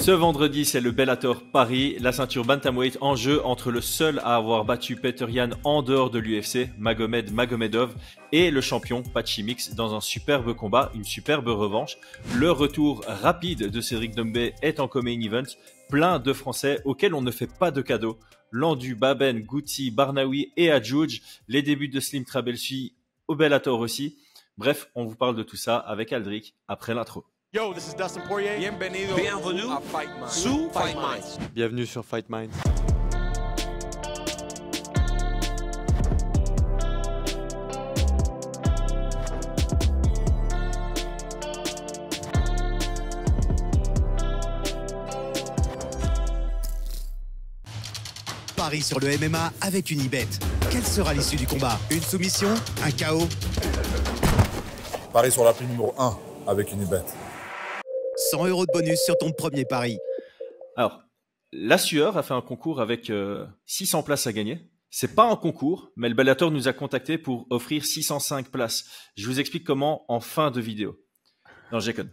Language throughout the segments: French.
Ce vendredi, c'est le Bellator Paris, la ceinture bantamweight en jeu entre le seul à avoir battu Petr Yan en dehors de l'UFC, Magomed Magomedov, et le champion Patchy Mix dans un superbe combat, une superbe revanche. Le retour rapide de Cédric Doumbé est en co-main event, plein de Français auxquels on ne fait pas de cadeaux. Landu, Baben, Gouti, Barnaoui et Adjouj, les débuts de Slim Trabelsi au Bellator aussi. Bref, on vous parle de tout ça avec Aldric après l'intro. Yo, this is Dustin Poirier. Bienvenue à Fight Minds. Bienvenue sur Fight Minds. Paris sur le MMA avec Unibet. Quelle sera l'issue du combat? Une soumission? Un KO? Paris sur la prime numéro 1 avec Unibet. 100 € de bonus sur ton premier pari. Alors, la Sueur a fait un concours avec 600 places à gagner. C'est pas un concours, mais le Bellator nous a contactés pour offrir 605 places. Je vous explique comment en fin de vidéo. Non, je déconne.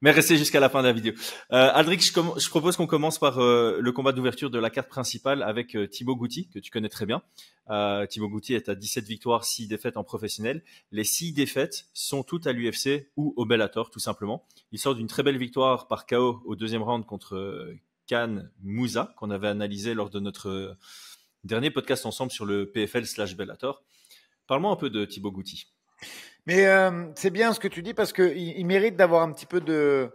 Mais restez jusqu'à la fin de la vidéo. Aldric, je propose qu'on commence par le combat d'ouverture de la carte principale avec Thibaut Gouti, que tu connais très bien. Thibaut Gouti est à 17 victoires, 6 défaites en professionnel. Les 6 défaites sont toutes à l'UFC ou au Bellator, tout simplement. Il sort d'une très belle victoire par KO au deuxième round contre Khan Moussa, qu'on avait analysé lors de notre dernier podcast ensemble sur le PFL/Bellator. Parle-moi un peu de Thibaut Gouti. Mais c'est bien ce que tu dis parce qu'il mérite d'avoir un petit peu de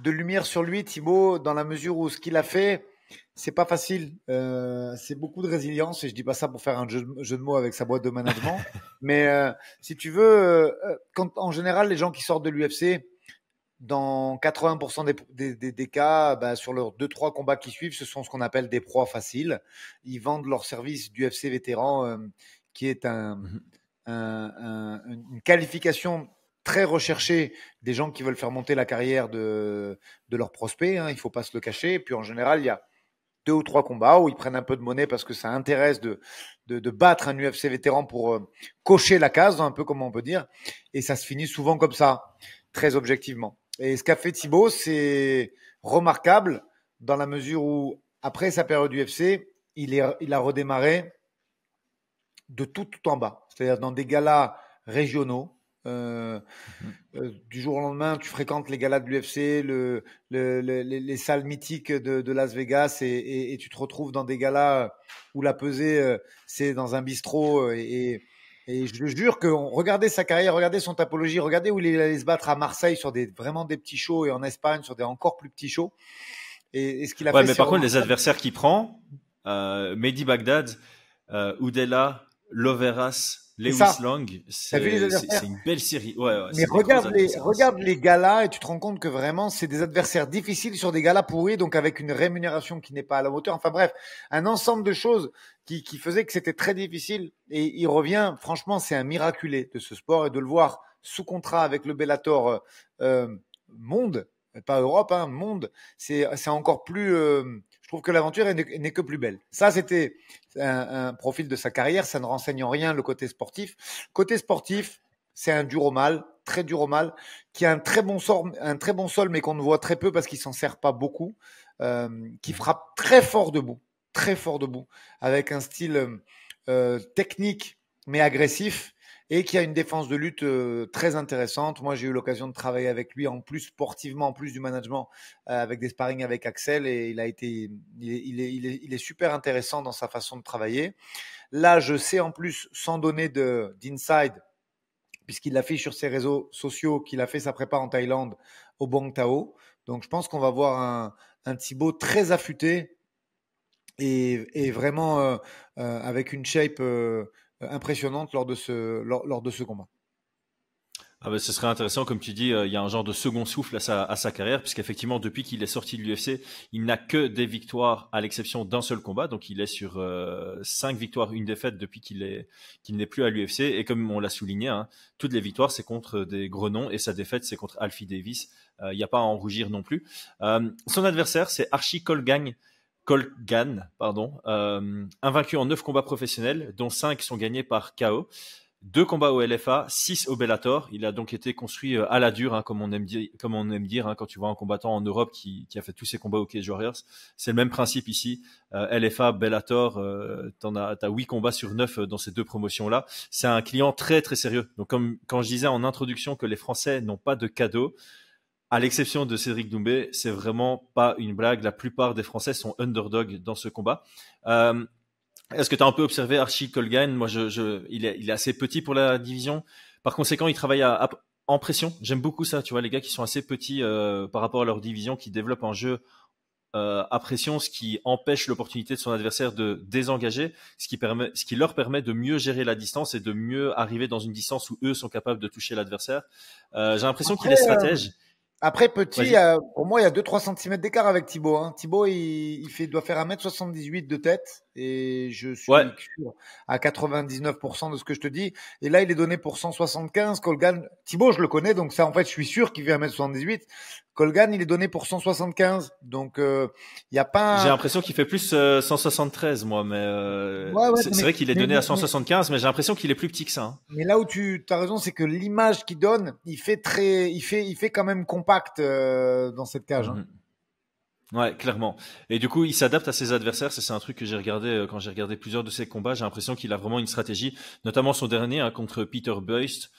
lumière sur lui, Thibaut, dans la mesure où ce qu'il a fait, c'est pas facile. C'est beaucoup de résilience et je dis pas ça pour faire un jeu de mots avec sa boîte de management. Mais si tu veux, quand en général les gens qui sortent de l'UFC, dans 80% des cas, sur leurs 2-3 combats qui suivent, ce sont ce qu'on appelle des proies faciles. Ils vendent leur service d'UFC vétéran, qui est une qualification très recherchée des gens qui veulent faire monter la carrière de leurs prospects, hein, il ne faut pas se le cacher. Et puis en général, il y a 2 ou 3 combats où ils prennent un peu de monnaie parce que ça intéresse de battre un UFC vétéran pour cocher la case, un peu comme on peut dire. Et ça se finit souvent comme ça, très objectivement. Et ce qu'a fait Thibaut, c'est remarquable dans la mesure où, après sa période UFC, il a redémarré de tout en bas, c'est-à-dire dans des galas régionaux. Du jour au lendemain, tu fréquentes les galas de l'UFC, les salles mythiques de Las Vegas et tu te retrouves dans des galas où la pesée, c'est dans un bistrot. Et je le jure que regardez sa carrière, regardez son topologie, regardez où il allait se battre à Marseille sur vraiment des petits shows et en Espagne sur des encore plus petits shows. Et ce qu'il a fait, mais par contre, les adversaires qu'il prend, Mehdi Baghdad, Oudela, Loveras, Lewis Long, c'est une belle série. Ouais, mais regarde les galas et tu te rends compte que vraiment, c'est des adversaires difficiles sur des galas pourris, donc avec une rémunération qui n'est pas à la hauteur. Enfin bref, un ensemble de choses qui faisaient que c'était très difficile. Et il revient, franchement, c'est un miraculé de ce sport et de le voir sous contrat avec le Bellator Monde, pas Europe, hein, Monde, c'est encore plus... je trouve que l'aventure n'est que plus belle. Ça, c'était un profil de sa carrière. Ça ne renseigne en rien le côté sportif. Côté sportif, c'est un dur au mal, très dur au mal, qui a un très bon sol, mais qu'on ne voit très peu parce qu'il s'en sert pas beaucoup, qui frappe très fort debout, avec un style technique mais agressif. Et qui a une défense de lutte très intéressante. Moi, j'ai eu l'occasion de travailler avec lui en plus sportivement, en plus du management, avec des sparring avec Axel, et il est super intéressant dans sa façon de travailler. Là, je sais en plus, sans donner d'inside, puisqu'il affiche sur ses réseaux sociaux qu'il a fait sa prépa en Thaïlande au Bong Tao. Donc, je pense qu'on va voir un Thibaut très affûté et vraiment avec une shape impressionnante lors de ce combat. Ce serait intéressant, comme tu dis, il y a un genre de second souffle à sa carrière, puisqu'effectivement, depuis qu'il est sorti de l'UFC, il n'a que des victoires, à l'exception d'un seul combat. Donc, il est sur 5 victoires, 1 défaite depuis qu'il n'est plus à l'UFC. Et comme on l'a souligné, hein, toutes les victoires, c'est contre des gros noms, et sa défaite, c'est contre Alfie Davis. Il n'y a pas à en rougir non plus. Son adversaire, c'est Archie Colgan, invaincu en 9 combats professionnels, dont 5 sont gagnés par KO. 2 combats au LFA, 6 au Bellator. Il a donc été construit à la dure, hein, comme on aime dire, hein, quand tu vois un combattant en Europe qui a fait tous ses combats au Cage Warriors. C'est le même principe ici. LFA, Bellator, t'as 8 combats sur 9 dans ces 2 promotions-là. C'est un client très très sérieux. Donc comme quand je disais en introduction que les Français n'ont pas de cadeaux, à l'exception de Cédric Doumbé, c'est vraiment pas une blague. La plupart des Français sont underdog dans ce combat. Est-ce que tu as un peu observé Archie Colgan? Moi, il est assez petit pour la division. Par conséquent, il travaille en pression. J'aime beaucoup ça, tu vois, les gars qui sont assez petits par rapport à leur division, qui développent un jeu à pression, ce qui empêche l'opportunité de son adversaire de désengager, ce qui leur permet de mieux gérer la distance et de mieux arriver dans une distance où eux sont capables de toucher l'adversaire. J'ai l'impression qu'il est stratège. Après, petit, pour moi, il y a 2-3 cm d'écart avec Thibaut. Hein. Thibaut, doit faire 1m78 de tête. Et je suis sûr à 99% de ce que je te dis. Et là, il est donné pour 175. Colgan, Thibaut, je le connais. Donc ça, en fait, je suis sûr qu'il fait 1m78. Colgan, il est donné pour 175. Donc, il y a pas. J'ai l'impression qu'il fait plus 173, moi, mais c'est vrai qu'il est donné à 175, mais j'ai l'impression qu'il est plus petit que ça. Hein. Mais là où tu as raison, c'est que l'image qu'il donne, il fait quand même compact dans cette cage. Hein. Ouais, clairement. Et du coup, il s'adapte à ses adversaires. Ça, c'est un truc que j'ai regardé quand j'ai regardé plusieurs de ses combats. J'ai l'impression qu'il a vraiment une stratégie, notamment son dernier hein, contre Peter Buist,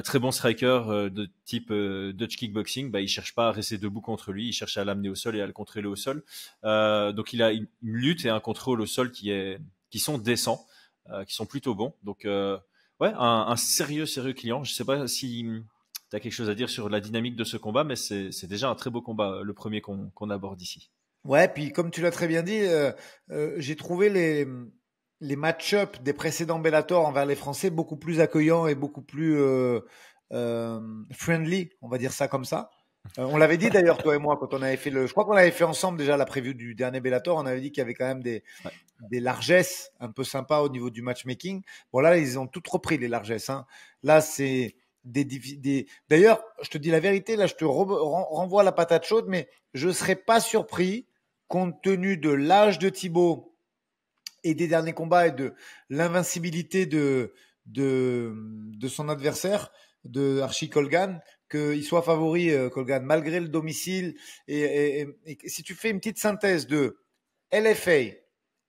très bon striker de type Dutch kickboxing. Bah, il cherche pas à rester debout contre lui, il cherche à l'amener au sol et à le contrôler au sol. Donc, il a une lutte et un contrôle au sol qui sont décents, qui sont plutôt bons. Donc, ouais, un sérieux client. Je sais pas si tu as quelque chose à dire sur la dynamique de ce combat, mais c'est déjà un très beau combat, le premier qu'on aborde ici. Ouais, puis comme tu l'as très bien dit, j'ai trouvé les match-up des précédents Bellator envers les Français beaucoup plus accueillants et beaucoup plus friendly, on va dire ça comme ça. On l'avait dit d'ailleurs, toi et moi, quand on avait fait je crois qu'on avait fait ensemble déjà la preview du dernier Bellator, on avait dit qu'il y avait quand même des largesses un peu sympas au niveau du matchmaking. Bon là, ils ont toutes repris les largesses. Hein. Là, c'est D'ailleurs, je te dis la vérité, là, je te renvoie la patate chaude, mais je serais pas surpris, compte tenu de l'âge de Thibaut et des derniers combats et de l'invincibilité de son adversaire, de Archie Colgan, qu'il soit favori, Colgan, malgré le domicile. Et si tu fais une petite synthèse de LFA,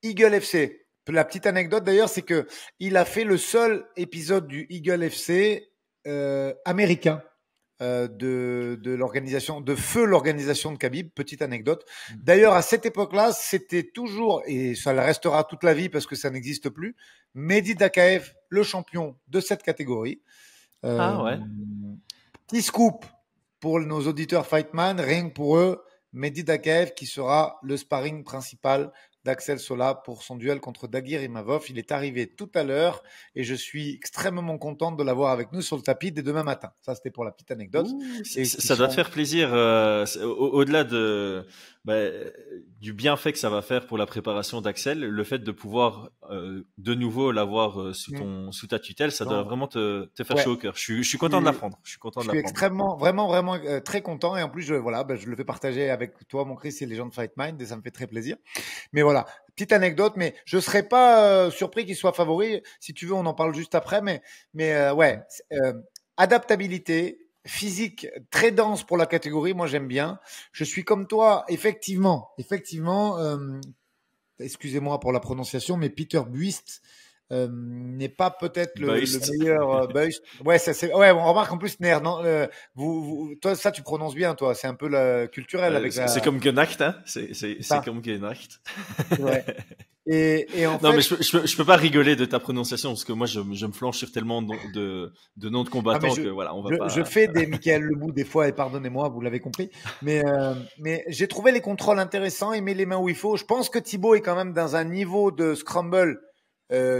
Eagle FC, la petite anecdote d'ailleurs, c'est que il a fait le seul épisode du Eagle FC américain de l'organisation de feu l'organisation de Khabib. Petite anecdote. D'ailleurs, à cette époque-là, c'était toujours, et ça le restera toute la vie parce que ça n'existe plus, Mehdi Dakaev, le champion de cette catégorie. Ah ouais. Petit scoop pour nos auditeurs Fightman, rien que pour eux, Mehdi Dakaev qui sera le sparring principal d'Axel Sola pour son duel contre Dagir Imavov. Il est arrivé tout à l'heure et je suis extrêmement contente de l'avoir avec nous sur le tapis dès demain matin. Ça, c'était pour la petite anecdote. Ouh, ça doit te faire plaisir, au-delà du bienfait que ça va faire pour la préparation d'Axel, le fait de pouvoir de nouveau l'avoir sous ta tutelle, ça doit vraiment te faire chaud au cœur. Je suis content de l'apprendre. Je suis extrêmement, vraiment très content et en plus, je le fais partager avec toi, mon Chris, et les gens de Fight Mind et ça me fait très plaisir. Mais voilà, petite anecdote, mais je serais pas surpris qu'il soit favori. Si tu veux, on en parle juste après. Mais ouais, adaptabilité, physique très dense pour la catégorie. Moi, j'aime bien. Je suis comme toi, effectivement. Excusez-moi pour la prononciation, mais Peter Buist n'est pas peut-être le meilleur Buist. Ouais, on remarque en plus toi, ça tu prononces bien, toi. C'est un peu culturel avec c'est comme Genacht, hein. C'est comme Genacht. Ouais. Et en non, fait... mais je peux pas rigoler de ta prononciation parce que moi je me flanche sur tellement de noms de combattants que voilà, on va pas. Je fais des Michael Lebout des fois et pardonnez-moi, vous l'avez compris. Mais j'ai trouvé les contrôles intéressants, il met les mains où il faut. Je pense que Thibaut est quand même dans un niveau de scramble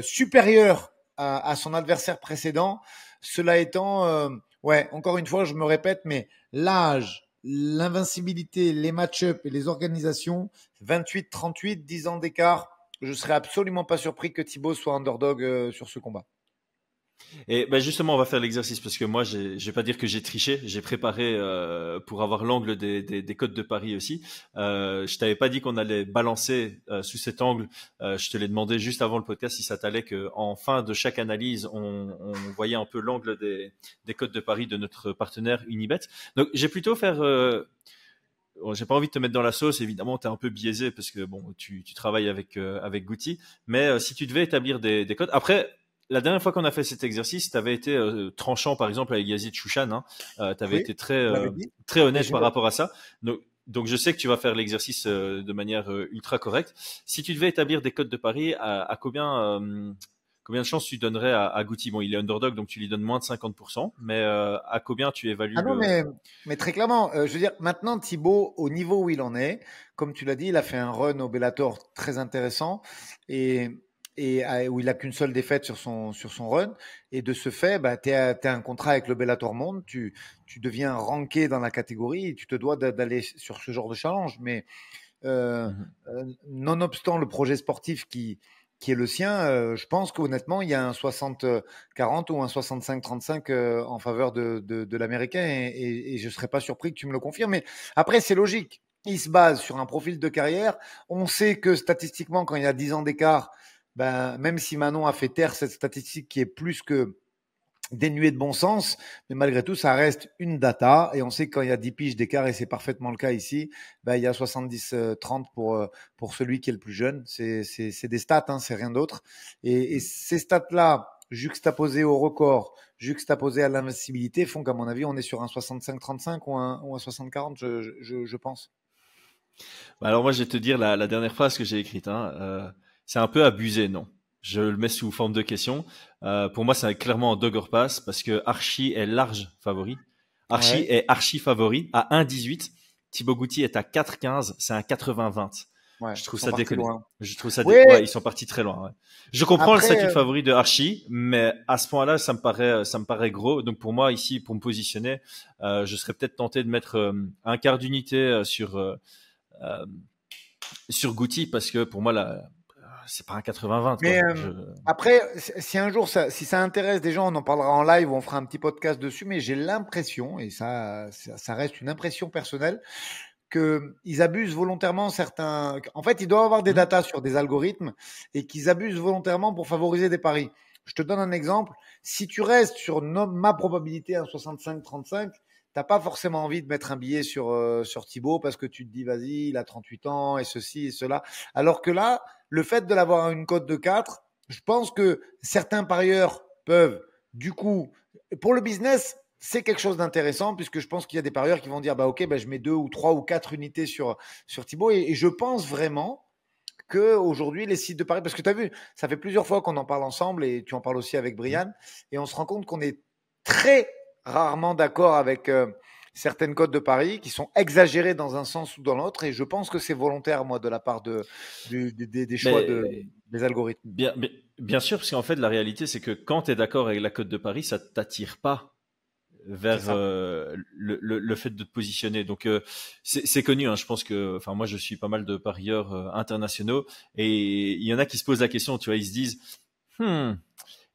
supérieur à son adversaire précédent. Cela étant, ouais, encore une fois, je me répète, mais l'âge, l'invincibilité, les match-ups et les organisations, 28-38, 10 ans d'écart. Je serais absolument pas surpris que Thibaut soit underdog sur ce combat. Et ben justement, on va faire l'exercice parce que moi, je vais pas dire que j'ai triché, j'ai préparé pour avoir l'angle des cotes de Paris aussi. Je t'avais pas dit qu'on allait balancer sous cet angle. Je te l'ai demandé juste avant le podcast si ça t'allait que en fin de chaque analyse, on voyait un peu l'angle des cotes de Paris de notre partenaire Unibet. Donc, j'ai plutôt faire. Bon, j'ai pas envie de te mettre dans la sauce, évidemment, tu es un peu biaisé parce que bon, tu travailles avec Guti, mais si tu devais établir des cotes, après. La dernière fois qu'on a fait cet exercice, tu avais été tranchant, par exemple, avec Yazid Chouchan. Hein. Tu avais Oui, été je l'avais dit. très Et honnête j'ai- par rapport à ça. Donc, je sais que tu vas faire l'exercice de manière ultra correcte. Si tu devais établir des cotes de Paris, à combien de chances tu donnerais à Guti? Bon, il est underdog, donc tu lui donnes moins de 50%, mais à combien tu évalues Ah non, mais très clairement, je veux dire, maintenant, Thibaut, au niveau où il en est, comme tu l'as dit, il a fait un run au Bellator très intéressant et, où il a qu'une seule défaite sur son run. Et de ce fait, bah, tu as un contrat avec le Bellator Monde, tu deviens ranké dans la catégorie et tu te dois d'aller sur ce genre de challenge. Mais euh, Mhm. nonobstant le projet sportif qui est le sien, je pense qu'honnêtement, il y a un 60-40 ou un 65-35 en faveur de l'Américain et je ne serais pas surpris que tu me le confirmes. Mais après, c'est logique. Il se base sur un profil de carrière. On sait que statistiquement, quand il y a 10 ans d'écart, ben, même si Manon a fait taire cette statistique qui est plus que dénué de bon sens, mais malgré tout, ça reste une data. Et on sait que quand il y a 10 piges d'écart, et c'est parfaitement le cas ici, ben, il y a 70-30 pour celui qui est le plus jeune. C'est des stats, hein, c'est rien d'autre. Et ces stats-là, juxtaposées au record, juxtaposées à l'invincibilité, font qu'à mon avis, on est sur un 65-35 ou un 60-40, je pense. Bah, alors moi, je vais te dire la dernière phrase que j'ai écrite. Hein. C'est un peu abusé, non? Je le mets sous forme de question. Pour moi, c'est clairement un dog or pass parce que Archie est large favori. Archie Ouais, est archi favori à 1,18. Thibaut Gouti est à 4,15. C'est un 80-20. ouais, Je ils trouve sont ça partis déconné. loin. Je trouve ça Oui, ouais, ils sont partis très loin. Ouais. Je comprends le après, statut de favori de Archie, mais à ce point-là, ça me paraît gros. Donc pour moi ici, pour me positionner, je serais peut-être tenté de mettre un quart d'unité euh, sur Guti parce que pour moi là, c'est pas un 80-20 mais quoi. après, si un jour, si ça intéresse des gens, on en parlera en live, on fera un petit podcast dessus, mais j'ai l'impression, et ça reste une impression personnelle, qu'ils abusent volontairement certains. En fait, ils doivent avoir des Hmm. datas sur des algorithmes et qu'ils abusent volontairement pour favoriser des paris. Je te donne un exemple. Si tu restes sur ma probabilité à 65-35, t'as pas forcément envie de mettre un billet sur Thibaut parce que tu te dis, vas-y, il a 38 ans et ceci et cela. Alors que là, le fait de l'avoir à une cote de 4, je pense que certains parieurs peuvent, du coup, pour le business, c'est quelque chose d'intéressant puisque je pense qu'il y a des parieurs qui vont dire bah ok bah, je mets 2 ou 3 ou 4 unités sur Thibaut et je pense vraiment que aujourd'hui les sites de paris parce que tu as vu ça fait plusieurs fois qu'on en parle ensemble et tu en parles aussi avec Hmm. Brian et on se rend compte qu'on est très rarement d'accord avec certaines cotes de paris qui sont exagérées dans un sens ou dans l'autre et je pense que c'est volontaire moi de la part des choix Mais des algorithmes. bien sûr, parce qu'en fait la réalité c'est que quand tu es d'accord avec la cote de Paris, ça t'attire pas C'est vers ça. le fait de te positionner. Donc c'est connu. Hein, je pense que, enfin moi je suis pas mal de parieurs internationaux et il y en a qui se posent la question. Tu vois, ils se disent, hmm,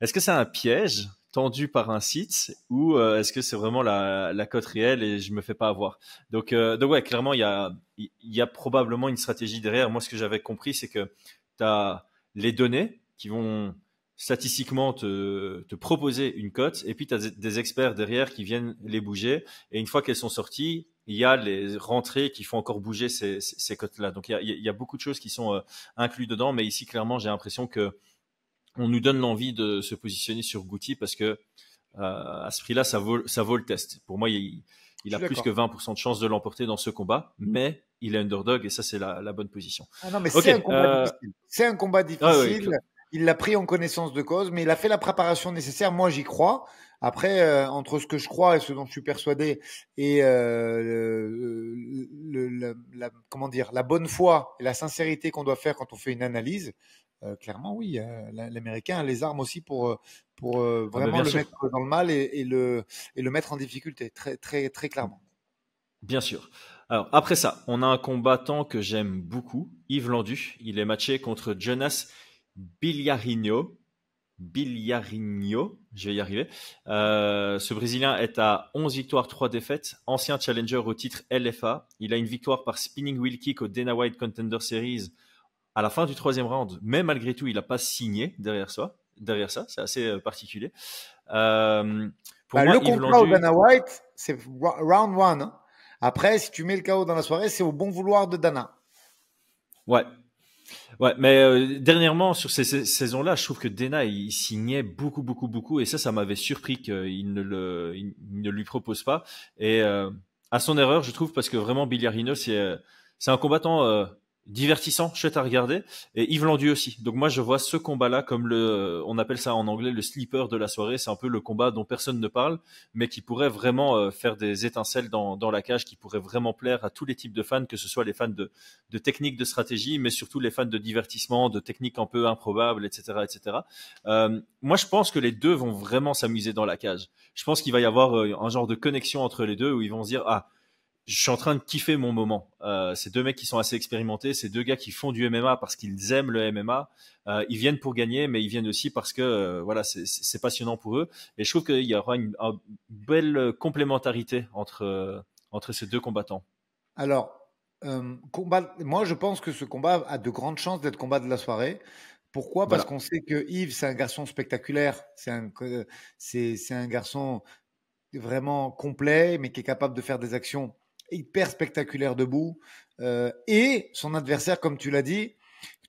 est-ce que c'est un piège tendu par un site ou est-ce que c'est vraiment la cote réelle et je me fais pas avoir. Donc ouais, clairement il y a probablement une stratégie derrière. Moi ce que j'avais compris c'est que tu as les données qui vont statistiquement te proposer une cote et puis tu as des experts derrière qui viennent les bouger et une fois qu'elles sont sorties il y a les rentrées qui font encore bouger ces cotes-là. Donc il y a beaucoup de choses qui sont inclus dedans, mais ici clairement j'ai l'impression que on nous donne l'envie de se positionner sur Guti parce que à ce prix-là, ça vaut le test. Pour moi, Je il a suis plus que d'accord. 20% de chance de l'emporter dans ce combat, mais il est underdog et ça, c'est la bonne position. Ah non, mais Ok. c'est un combat difficile. C'est un combat Ouais, difficile. Il l'a pris en connaissance de cause, mais il a fait la préparation nécessaire. Moi, j'y crois. Après, entre ce que je crois et ce dont je suis persuadé et comment dire, la bonne foi et la sincérité qu'on doit faire quand on fait une analyse, clairement, oui, l'Américain a les armes aussi pour ah ben vraiment bien le sûr, mettre dans le mal et le mettre en difficulté, très, très, très clairement. bien sûr. Alors après ça, on a un combattant que j'aime beaucoup, Yves Landu. Il est matché contre Jonas Bilharino. Bilharinho, je vais y arriver. Ce Brésilien est à 11 victoires, 3 défaites, ancien challenger au titre LFA. Il a une victoire par spinning wheel kick au Dana White Contender Series à la fin du troisième round, mais malgré tout, il n'a pas signé derrière ça. Derrière ça, c'est assez particulier. Pour moi, le Yves contrat au Landu, Dana White, c'est round one. Hein. Après, si tu mets le KO dans la soirée, c'est au bon vouloir de Dana. ouais, ouais, mais dernièrement sur ces saisons-là, je trouve que Dana il signait beaucoup, beaucoup, beaucoup, et ça m'avait surpris qu'il ne lui propose pas. Et à son erreur, je trouve, parce que vraiment Bilharino, c'est un combattant divertissant, chouette à regarder, et Yves Landu aussi. Donc moi, je vois ce combat-là comme on appelle ça en anglais le sleeper de la soirée. C'est un peu le combat dont personne ne parle, mais qui pourrait vraiment faire des étincelles dans la cage, qui pourrait vraiment plaire à tous les types de fans, que ce soit les fans de techniques, de stratégie, mais surtout les fans de divertissement, de techniques un peu improbables, etc., etc. Moi, je pense que les deux vont vraiment s'amuser dans la cage. Je pense qu'il va y avoir un genre de connexion entre les deux où ils vont se dire, ah, je suis en train de kiffer mon moment. C'est deux mecs qui sont assez expérimentés, c'est deux gars qui font du MMA parce qu'ils aiment le MMA. Ils viennent pour gagner, mais ils viennent aussi parce que voilà, c'est passionnant pour eux. Et je trouve qu'il y aura une belle complémentarité entre ces deux combattants. Alors, moi, je pense que ce combat a de grandes chances d'être combat de la soirée. Pourquoi? Parce Voilà. qu'on sait que Yves, c'est un garçon spectaculaire. C'est un garçon vraiment complet, mais qui est capable de faire des actions hyper spectaculaires debout. Et son adversaire, comme tu l'as dit,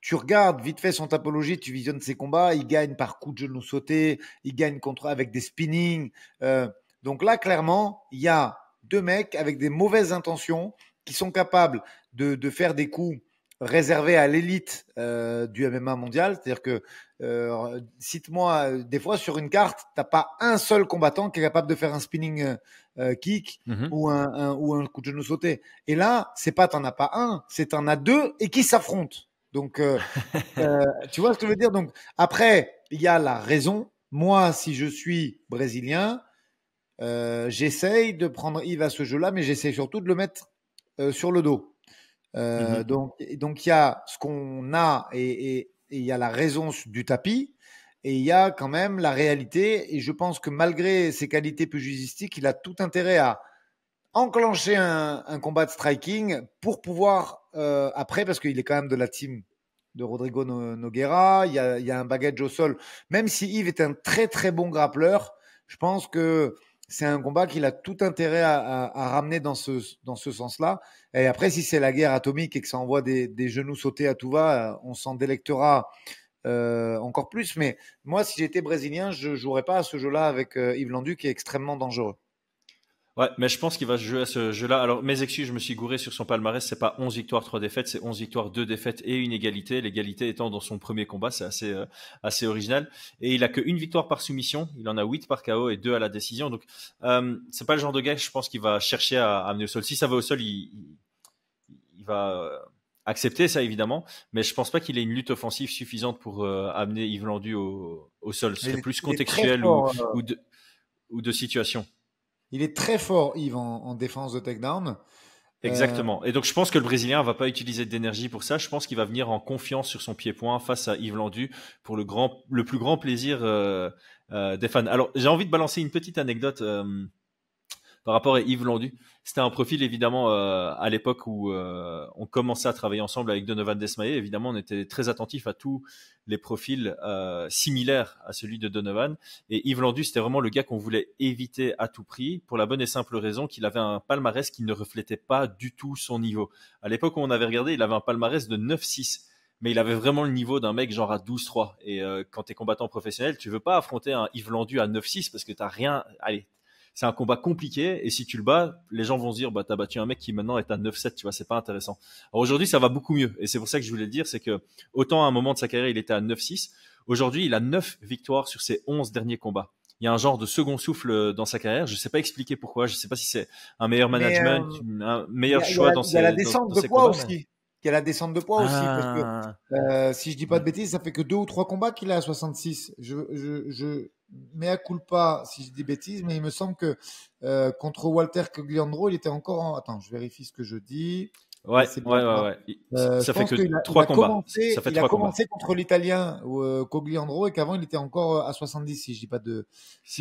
tu regardes vite fait son topologie, tu visionnes ses combats, il gagne par coups de genoux sautés, il gagne avec des spinnings. Donc là, clairement, il y a deux mecs avec des mauvaises intentions qui sont capables de faire des coups réservés à l'élite du MMA mondial. C'est-à-dire que, cite-moi, des fois sur une carte, t'as pas un seul combattant qui est capable de faire un spinning kick ou un coup de genou sauté. Et là, c'est pas t'en as pas un, c'est t'en as deux et qui s'affrontent. Donc, tu vois ce que je veux dire? Donc, après, il y a la raison. Moi, si je suis brésilien, j'essaye de prendre Yves à ce jeu-là, mais j'essaye surtout de le mettre sur le dos. Donc, il y a ce qu'on a et il y a la raison du tapis et il y a quand même la réalité. Et je pense que malgré ses qualités pugistiques, il a tout intérêt à enclencher un combat de striking pour pouvoir, après, parce qu'il est quand même de la team de Rodrigo Nogueira, il y a un bagage au sol. Même si Yves est un très très bon grappleur, je pense que c'est un combat qu'il a tout intérêt à ramener dans ce sens-là. Et après, si c'est la guerre atomique et que ça envoie des genoux sautés à tout va, on s'en délectera encore plus. Mais moi, si j'étais brésilien, je ne jouerais pas à ce jeu-là avec Yves Landu, qui est extrêmement dangereux. Ouais, mais je pense qu'il va jouer à ce jeu-là. Alors, mes excuses, je me suis gouré sur son palmarès. C'est pas 11 victoires, 3 défaites, c'est 11 victoires, 2 défaites et une égalité. L'égalité étant dans son premier combat, c'est assez original. Et il a que une victoire par soumission. Il en a 8 par KO et 2 à la décision. Donc, c'est pas le genre de gars, je pense, qu'il va chercher à amener au sol. Si ça va au sol, il va accepter ça, évidemment. Mais je pense pas qu'il ait une lutte offensive suffisante pour amener Yves Landu au sol. Ce serait plus contextuel ou de situation. Il est très fort, Yves, en défense de takedown. Exactement. Et donc, je pense que le Brésilien va pas utiliser d'énergie pour ça. Je pense qu'il va venir en confiance sur son pied-point face à Yves Landu pour le plus grand plaisir des fans. Alors, j'ai envie de balancer une petite anecdote par rapport à Yves Landu. C'était un profil, évidemment, à l'époque où on commençait à travailler ensemble avec Donovan Desmaé. Évidemment, on était très attentifs à tous les profils similaires à celui de Donovan. Et Yves Landu, c'était vraiment le gars qu'on voulait éviter à tout prix, pour la bonne et simple raison qu'il avait un palmarès qui ne reflétait pas du tout son niveau. À l'époque où on avait regardé, il avait un palmarès de 9-6. Mais il avait vraiment le niveau d'un mec genre à 12-3. Et quand tu es combattant professionnel, tu veux pas affronter un Yves Landu à 9-6 parce que t'as rien... Allez, c'est un combat compliqué, et si tu le bats, les gens vont se dire, bah, t'as battu un mec qui maintenant est à 9-7, tu vois, c'est pas intéressant. Alors aujourd'hui, ça va beaucoup mieux, et c'est pour ça que je voulais le dire, c'est que, autant à un moment de sa carrière, il était à 9-6, aujourd'hui, il a 9 victoires sur ses 11 derniers combats. Il y a un genre de second souffle dans sa carrière, je sais pas expliquer pourquoi, je sais pas si c'est un meilleur management, un meilleur choix dans ses combats. Il y a la descente de poids aussi. Il y a la descente de poids aussi, parce que si je dis pas de bêtises, ça fait que 2 ou 3 combats qu'il a à 66. Je mea culpa si je dis bêtises, mais il me semble que contre Walter Cogliandro, il était encore en... Attends, je vérifie ce que je dis. Ouais, c'est ouais, bien, tu ouais, vois. ouais. Je Ça fait pense que qu'il a, il trois a combats. commencé, Ça fait il a trois combats. commencé contre l'Italien Cogliandro et qu'avant il était encore à 70 C'est si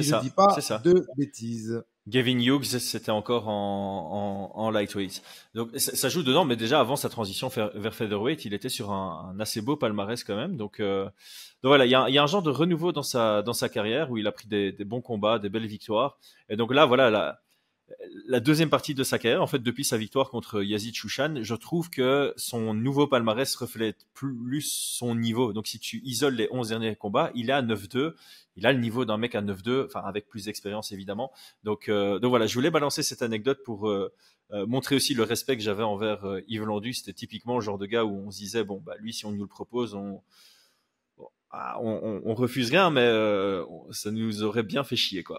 je dis ça, pas c'est ça. de bêtises. Gavin Hughes, c'était encore en lightweight. Donc ça joue dedans, mais déjà avant sa transition vers featherweight, il était sur un assez beau palmarès quand même. Donc voilà, il y a un genre de renouveau dans sa carrière où il a pris des bons combats, des belles victoires. Et donc là, voilà, la deuxième partie de sa carrière, en fait, depuis sa victoire contre Yazid Chouchan, je trouve que son nouveau palmarès reflète plus son niveau. Donc, si tu isoles les 11 derniers combats, il est à 9-2. Il a le niveau d'un mec à 9-2, enfin, avec plus d'expérience, évidemment. Donc voilà, je voulais balancer cette anecdote pour montrer aussi le respect que j'avais envers Yves Landu. C'était typiquement le genre de gars où on se disait, bon, bah, lui, si on nous le propose, on refuse rien, mais ça nous aurait bien fait chier, quoi.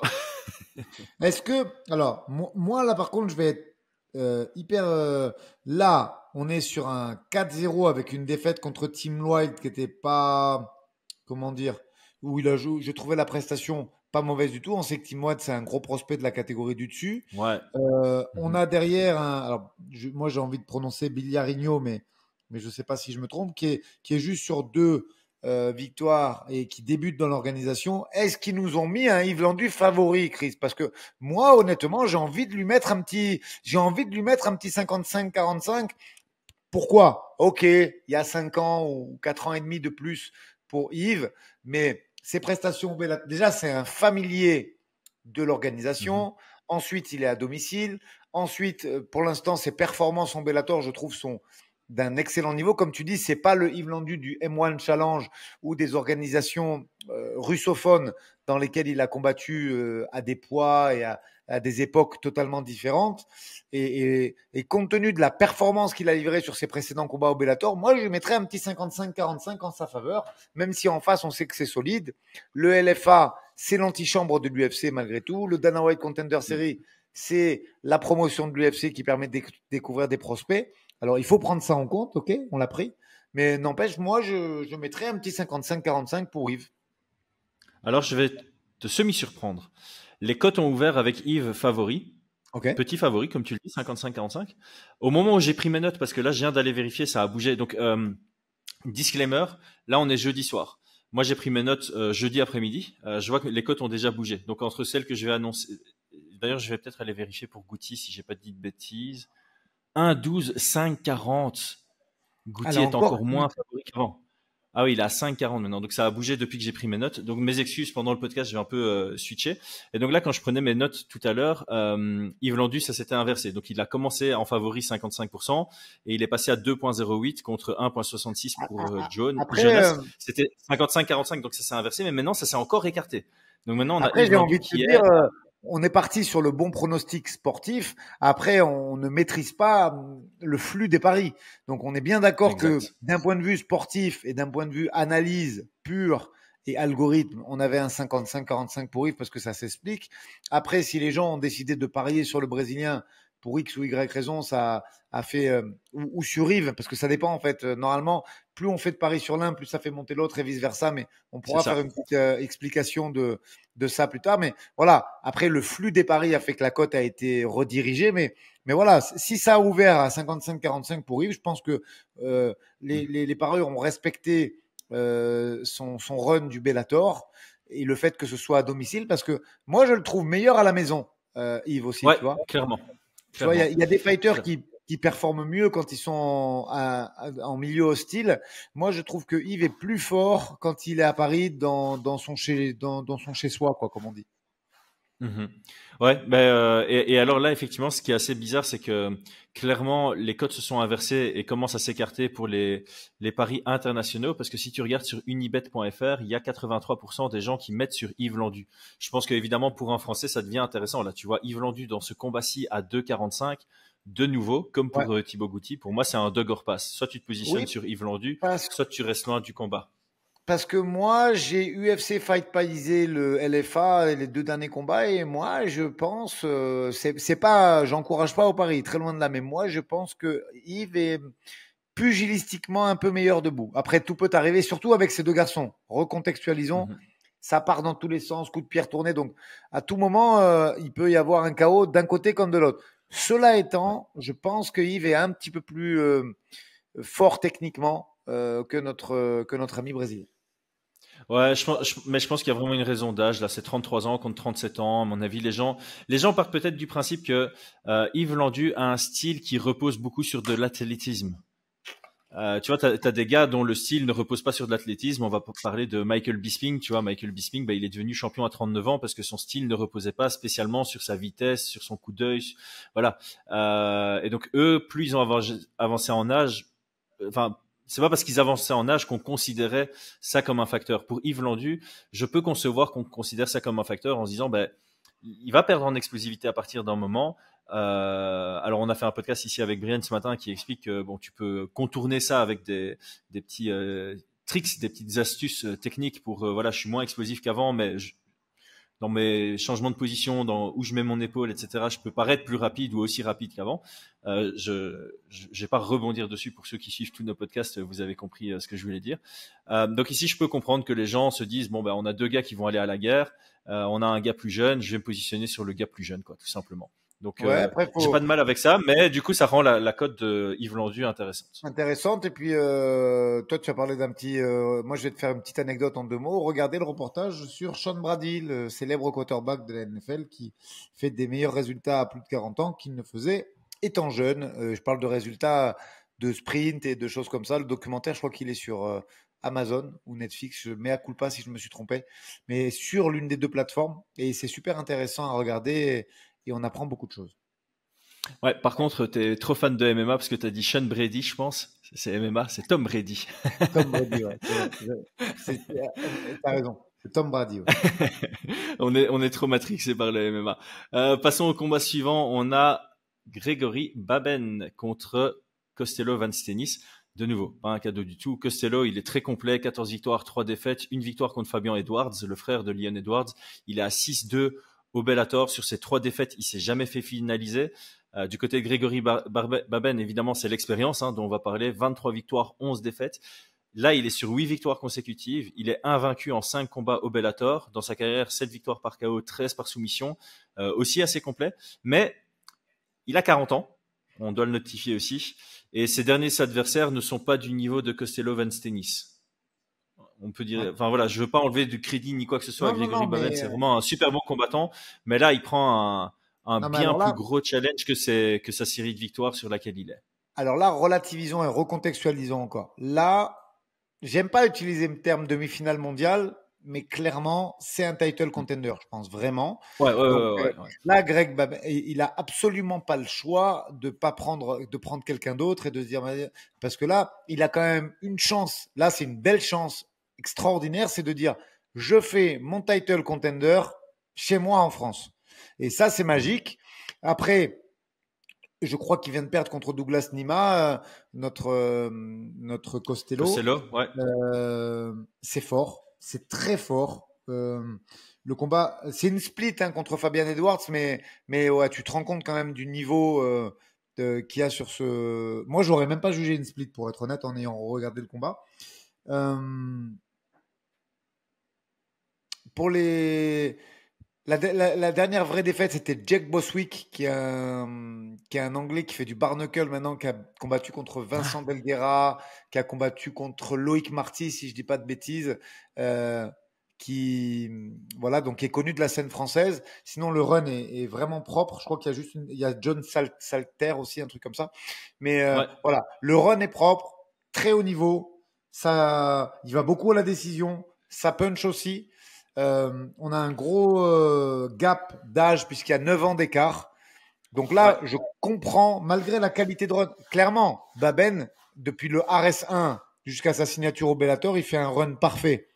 Est-ce que, alors, moi, là, par contre, je vais être hyper. Là, on est sur un 4-0 avec une défaite contre Tim Lloyd qui était pas. Comment dire? Où il a joué. Je trouvais la prestation pas mauvaise du tout. On sait que Tim Lloyd, c'est un gros prospect de la catégorie du dessus. Ouais. On a derrière un. Alors, moi, j'ai envie de prononcer Biliarigno, mais je sais pas si je me trompe, qui est juste sur deux victoires et qui débute dans l'organisation. Est-ce qu'ils nous ont mis un Yves Landu favori, Chris? Parce que moi, honnêtement, j'ai envie de lui mettre un petit 55-45. Pourquoi? Ok, il y a 5 ans ou 4 ans et demi de plus pour Yves, mais ses prestations, déjà, c'est un familier de l'organisation. Ensuite, il est à domicile. Ensuite, pour l'instant, ses performances en Bellator, je trouve, sont d'un excellent niveau. Comme tu dis, c'est pas le Yves Landu du M1 Challenge ou des organisations russophones dans lesquelles il a combattu à des poids et à des époques totalement différentes. Et compte tenu de la performance qu'il a livrée sur ses précédents combats au Bellator, moi, je mettrais un petit 55-45 en sa faveur, même si en face, on sait que c'est solide. Le LFA, c'est l'antichambre de l'UFC malgré tout. Le Dana White Contender Series, c'est la promotion de l'UFC qui permet de découvrir des prospects. Alors, il faut prendre ça en compte, ok, on l'a pris. Mais n'empêche, moi, je mettrais un petit 55-45 pour Yves. Alors, je vais te semi-surprendre. Les cotes ont ouvert avec Yves favori. Ok. Petit favori, comme tu le dis, 55-45. Au moment où j'ai pris mes notes, parce que là, je viens d'aller vérifier, ça a bougé. Donc, disclaimer, là, on est jeudi soir. Moi, j'ai pris mes notes jeudi après-midi. Je vois que les cotes ont déjà bougé. Donc, entre celles que je vais annoncer... D'ailleurs, je vais peut-être aller vérifier pour Goutti, si j'ai pas dit de bêtises. 1-12, 5-40. Goutti est encore moins favori qu'avant. Ah oui, il est à 5,40 maintenant. Donc ça a bougé depuis que j'ai pris mes notes. Donc mes excuses, pendant le podcast, je vais un peu switcher. Et donc là, quand je prenais mes notes tout à l'heure, Yves Landu, ça s'était inversé. Donc il a commencé en favori 55% et il est passé à 2,08 contre 1,66 pour Jonas. C'était 55-45, donc ça s'est inversé. Mais maintenant, ça s'est encore écarté. Donc maintenant, on a Yves Landu qui est... On est parti sur le bon pronostic sportif. Après, on ne maîtrise pas le flux des paris. Donc, on est bien d'accord que d'un point de vue sportif et d'un point de vue analyse pure et algorithme, on avait un 55-45 pour Yves parce que ça s'explique. Après, si les gens ont décidé de parier sur le Brésilien pour X ou Y raison, ça a fait ou sur Yves, parce que ça dépend en fait. Normalement, plus on fait de paris sur l'un, plus ça fait monter l'autre et vice versa. Mais on pourra faire une petite explication de ça plus tard. Mais voilà, après le flux des paris a fait que la cote a été redirigée. Mais voilà, si ça a ouvert à 55-45 pour Yves, je pense que les parieurs ont respecté son run du Bellator et le fait que ce soit à domicile, parce que moi je le trouve meilleur à la maison, Yves aussi, tu vois. Clairement. Tu vois, il y a des fighters qui performent mieux quand ils sont en milieu hostile. Moi, je trouve que Yves est plus fort quand il est à Paris dans son chez-soi, quoi, comme on dit. Ouais, et alors là, effectivement, ce qui est assez bizarre, c'est que clairement, les cotes se sont inversées et commencent à s'écarter pour les paris internationaux, parce que si tu regardes sur unibet.fr, il y a 83% des gens qui mettent sur Yves Landu. Je pense qu'évidemment, pour un Français, ça devient intéressant. Là, tu vois Yves Landu dans ce combat-ci à 2,45, de nouveau, comme pour Thibaut Goutti. Pour moi, c'est un dog or pass. Soit tu te positionnes sur Yves Landu, soit tu restes loin du combat. Parce que moi, j'ai UFC Fight Paisé, le LFA et les 2 derniers combats, et moi, je pense, c'est pas, j'encourage pas au pari, très loin de là, mais moi, je pense que Yves est pugilistiquement un peu meilleur debout. Après, tout peut arriver, surtout avec ces 2 garçons. Recontextualisons, ça part dans tous les sens, coup de pierre tourné, donc à tout moment, il peut y avoir un chaos d'un côté comme de l'autre. Cela étant, je pense que Yves est un petit peu plus fort techniquement que notre ami brésilien. Ouais, mais je pense qu'il y a vraiment une raison d'âge. Là, c'est 33 ans contre 37 ans. À mon avis, les gens partent peut-être du principe que Yves Landu a un style qui repose beaucoup sur de l'athlétisme. Tu vois, t'as des gars dont le style ne repose pas sur de l'athlétisme. On va parler de Michael Bisping. Tu vois, Michael Bisping, bah, il est devenu champion à 39 ans parce que son style ne reposait pas spécialement sur sa vitesse, sur son coup d'œil. Voilà. Et donc, eux, plus ils ont avancé en âge, enfin, c'est pas parce qu'ils avançaient en âge qu'on considérait ça comme un facteur. Pour Yves Landu, je peux concevoir qu'on considère ça comme un facteur en se disant, ben, il va perdre en explosivité à partir d'un moment. Alors, on a fait un podcast ici avec Brian ce matin qui explique que bon, tu peux contourner ça avec des petits tricks, des petites astuces techniques pour voilà, je suis moins explosif qu'avant, mais dans mes changements de position, dans où je mets mon épaule, etc., je peux paraître plus rapide ou aussi rapide qu'avant. Je vais pas rebondir dessus pour ceux qui suivent tous nos podcasts. Vous avez compris ce que je voulais dire. Donc ici, je peux comprendre que les gens se disent bon ben on a deux gars qui vont aller à la guerre. On a un gars plus jeune. Je vais me positionner sur le gars plus jeune, quoi, tout simplement. Donc Ouais, après, j'ai pas de mal avec ça, mais du coup, ça rend la cote de Yves Landu intéressante. intéressante. Et puis, toi, tu as parlé d'un petit. Moi, je vais te faire une petite anecdote en 2 mots. Regardez le reportage sur Sean Brady, le célèbre quarterback de la NFL qui fait des meilleurs résultats à plus de 40 ans qu'il ne faisait étant jeune. Je parle de résultats de sprint et de choses comme ça. Le documentaire, je crois qu'il est sur Amazon ou Netflix. Je mets à culpa si je me suis trompé, mais sur l'une des deux plateformes. Et c'est super intéressant à regarder et on apprend beaucoup de choses. Ouais, par contre, t'es trop fan de MMA parce que t'as dit Sean Brady, je pense. C'est MMA, c'est Tom Brady. Tom Brady, ouais. T'as raison. C'est Tom Brady, ouais. On est trop matrixé par le MMA. Passons au combat suivant. On a Grégory Baben contre Costello Van Stenis. De nouveau, pas un cadeau du tout. Costello, il est très complet. 14 victoires, 3 défaites. Une victoire contre Fabian Edwards, le frère de Leon Edwards. Il est à 6-2 au Bellator. Sur ses 3 défaites, il s'est jamais fait finaliser. Du côté de Grégory Baben, évidemment, c'est l'expérience dont on va parler. 23 victoires, 11 défaites. Là, il est sur 8 victoires consécutives. Il est invaincu en 5 combats au Bellator. Dans sa carrière, 7 victoires par KO, 13 par soumission. Aussi assez complet. Mais il a 40 ans. On doit le notifier aussi. Et ses derniers adversaires ne sont pas du niveau de Costello Van Stenis. On peut dire, enfin voilà, je veux pas enlever du crédit ni quoi que ce soit à Grégory Baben. mais C'est vraiment un super bon combattant. Mais là, il prend un non, mais bien alors plus là, gros challenge que sa série de victoires sur laquelle il est. relativisons et recontextualisons encore. Là, j'aime pas utiliser le terme demi-finale mondiale, mais clairement, c'est un title contender, je pense vraiment. Ouais, ouais, Donc ouais, ouais, ouais. là, Greg Baben, il a absolument pas le choix de prendre quelqu'un d'autre et de se dire parce que là, il a quand même une chance. Là, c'est une belle chance extraordinaire, c'est de dire je fais mon title contender chez moi en France. Et ça, c'est magique. Après, je crois qu'il vient de perdre contre Douglas Nima, notre Costello. Costello, ouais. C'est fort, c'est très fort. Le combat, c'est une split contre Fabian Edwards, mais ouais, tu te rends compte quand même du niveau qu'il y a sur ce. Moi, j'aurais même pas jugé une split pour être honnête en ayant regardé le combat. Pour la dernière vraie défaite, c'était Jack Boswick, qui est un Anglais qui fait du barnacle maintenant, qui a combattu contre Vincent Delguera, qui a combattu contre Loïc Marty, si je dis pas de bêtises, qui donc qui est connu de la scène française. Sinon, le run est vraiment propre. Je crois qu'il y a il y a John Salter aussi, un truc comme ça. Mais Ouais. voilà, le run est propre, très haut niveau. Ça, il va beaucoup à la décision. Ça punch aussi. On a un gros gap d'âge puisqu'il y a 9 ans d'écart. Donc là, je comprends, malgré la qualité de run, clairement, Baben, depuis le RS1 jusqu'à sa signature au Bellator, il fait un run parfait.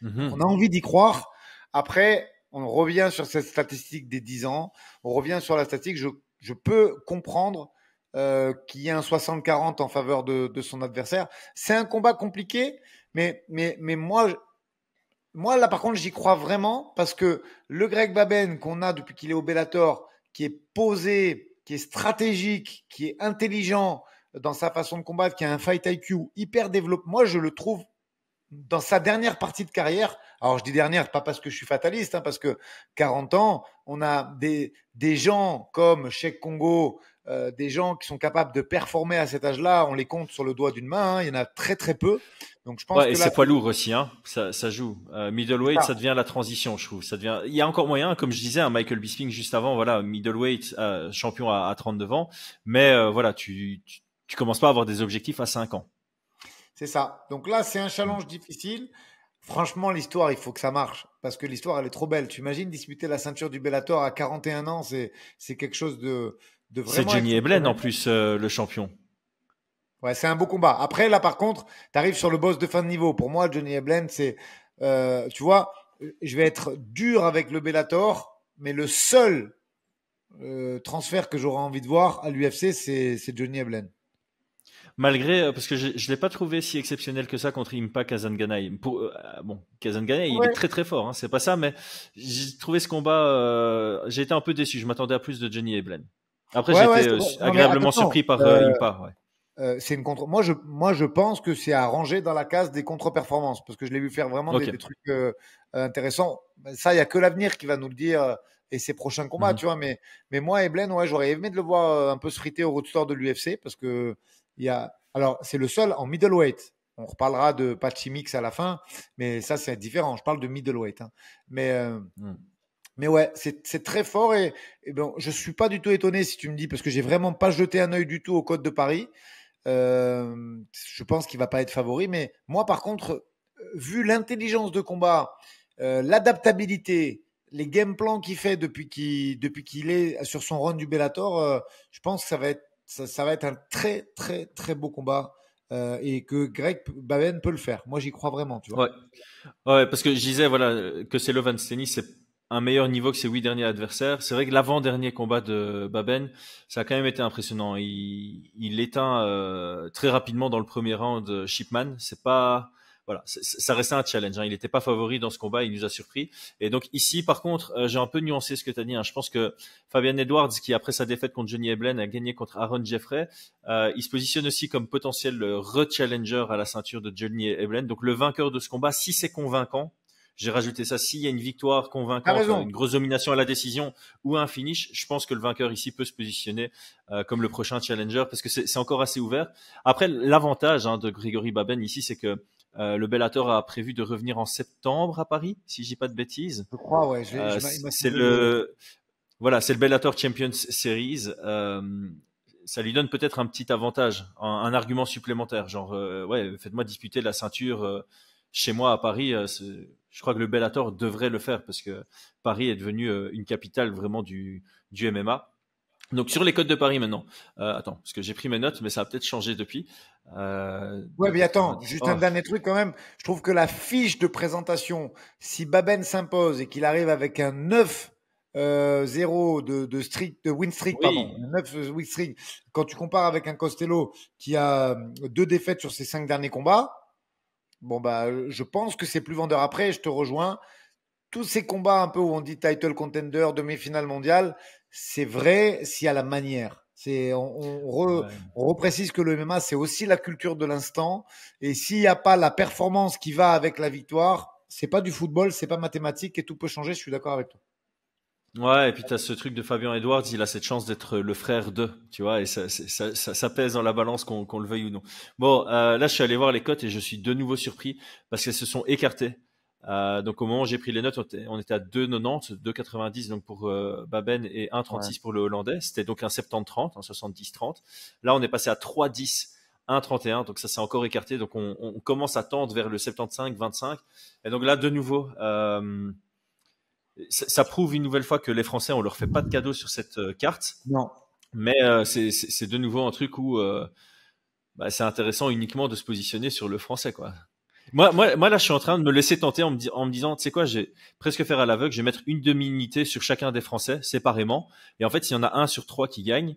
On a envie d'y croire. Après, on revient sur cette statistique des 10 ans. On revient sur la statistique. Je peux comprendre qu'il y ait un 60-40 en faveur de son adversaire. C'est un combat compliqué, mais moi, là, par contre, j'y crois vraiment parce que le Greg Baben qu'on a depuis qu'il est au Bellator, qui est posé, qui est stratégique, qui est intelligent dans sa façon de combattre, qui a un fight IQ hyper développé, moi, je le trouve dans sa dernière partie de carrière, alors je dis dernière, pas parce que je suis fataliste, hein, parce que 40 ans, on a des gens comme Cheikh Congo, des gens qui sont capables de performer à cet âge-là, on les compte sur le doigt d'une main, hein, il y en a très très peu. Donc je pense Ouais, et que là, c'est poids lourd aussi, hein. Ça joue. c'est Middleweight, ça. ça devient la transition, je trouve. Ça devient. Il y a encore moyen, comme je disais, un Michael Bisping juste avant, voilà, middleweight, champion à 39 ans. Mais voilà, tu commences pas à avoir des objectifs à 5 ans. C'est ça. Donc là, c'est un challenge difficile. Franchement, l'histoire, il faut que ça marche parce que l'histoire, elle est trop belle. Tu imagines disputer la ceinture du Bellator à 41 ans, c'est quelque chose de C'est vraiment Johnny Eblen en exceptionnel. plus, le champion. Ouais, c'est un beau combat. Après, là, par contre, tu arrives sur le boss de fin de niveau. Pour moi, Johnny Eblen, tu vois, je vais être dur avec le Bellator, mais le seul transfert que j'aurais envie de voir à l'UFC, c'est Johnny Eblen. Malgré, parce que je l'ai pas trouvé si exceptionnel que ça contre Impa Kazanganay. Bon, Kazanganay, il est Ouais, très très fort, hein, c'est pas ça, mais j'ai trouvé ce combat, j'ai été un peu déçu. Je m'attendais à plus de Johnny Eblen. Après, ouais, j'ai ouais, été c'est vrai. Non, mais agréablement attention. surpris par Impa. Ouais. C'est une contre. Moi, je pense que c'est à ranger dans la case des contre-performances parce que je l'ai vu faire vraiment Ok. des trucs intéressants. Ben, ça, il y a que l'avenir qui va nous le dire et ses prochains combats, Mhm. tu vois. Mais moi, Eblen, ouais, j'aurais aimé de le voir un peu se friter au roadster de l'UFC parce que il y a. Alors, c'est le seul en middleweight. On reparlera de Patchy Mix à la fin, mais ça, c'est différent. Je parle de middleweight, hein. Mais euh, Mhm. mais ouais, c'est très fort et bon, je suis pas du tout étonné si tu me dis parce que j'ai vraiment pas jeté un œil du tout au Code de Paris. Je pense qu'il va pas être favori, mais moi, par contre, vu l'intelligence de combat, l'adaptabilité, les game plans qu'il fait depuis qu'il est sur son run du Bellator, je pense que ça va être un très très très beau combat et que Greg Baben peut le faire. Moi, j'y crois vraiment, tu vois. Ouais. Ouais, parce que je disais voilà que c'est Lovan Steny, c'est un meilleur niveau que ses 8 derniers adversaires. C'est vrai que l'avant-dernier combat de Baben, ça a quand même été impressionnant. Il éteint très rapidement dans le premier round Shipman. C'est pas voilà, ça restait un challenge, hein. Il n'était pas favori dans ce combat, il nous a surpris. Et donc ici, par contre, j'ai un peu nuancé ce que tu as dit, hein. Je pense que Fabian Edwards, qui après sa défaite contre Johnny Eblen a gagné contre Aaron Jeffrey, il se positionne aussi comme potentiel re-challenger à la ceinture de Johnny Eblen. Donc le vainqueur de ce combat, si c'est convaincant, j'ai rajouté ça, s'il y a une victoire T'as convaincante, raison. une grosse domination à la décision ou un finish, je pense que le vainqueur ici peut se positionner comme le prochain challenger parce que c'est encore assez ouvert. Après, l'avantage de Grégory Baben ici, c'est que le Bellator a prévu de revenir en septembre à Paris, si je dis pas de bêtises. Je crois, ouais. Il m'a C'est semblé le. c'est le Bellator Champions Series. Ça lui donne peut-être un petit avantage, un argument supplémentaire. Genre, ouais, faites-moi disputer la ceinture chez moi à Paris. Je crois que le Bellator devrait le faire parce que Paris est devenu une capitale vraiment du MMA. Donc sur les codes de Paris maintenant. Attends, parce que j'ai pris mes notes, mais ça a peut-être changé depuis. Ouais, mais attends, 2,90. juste un Oh, dernier truc quand même. Je trouve que la fiche de présentation, si Baben s'impose et qu'il arrive avec un 9 0 de win streak, pardon, oui, un 9 win streak, quand tu compares avec un Costello qui a 2 défaites sur ses 5 derniers combats, bon bah, je pense que c'est plus vendeur. Après, je te rejoins. Tous ces combats un peu où on dit title contender, demi-finale mondiale, c'est vrai s'il y a la manière. ouais. On reprécise que le MMA, c'est aussi la culture de l'instant. Et s'il n'y a pas la performance qui va avec la victoire, c'est pas du football, c'est pas mathématique et tout peut changer. Je suis d'accord avec toi. Ouais, et puis t'as ce truc de Fabien Edwards, il a cette chance d'être le frère de, tu vois, et ça pèse dans la balance qu'on le veuille ou non. Bon, là je suis allé voir les cotes et je suis de nouveau surpris parce qu'elles se sont écartées. Donc au moment où j'ai pris les notes, on était à 2,90, 2,90 donc pour Baben et Ouais. 1,36 pour le Hollandais. C'était donc un 70-30, un 70-30. Là on est passé à 3,10, 1,31, donc ça s'est encore écarté. Donc on commence à tendre vers le 75-25. Et donc là de nouveau. Ça prouve une nouvelle fois que les Français, on leur fait pas de cadeau sur cette carte, Non. mais c'est de nouveau un truc où c'est intéressant uniquement de se positionner sur le Français, quoi. Moi, là, je suis en train de me laisser tenter en me disant, tu sais quoi, j'ai presque faire à l'aveugle, je vais mettre une demi-unité sur chacun des Français séparément, et en fait, s'il y en a un sur trois qui gagne,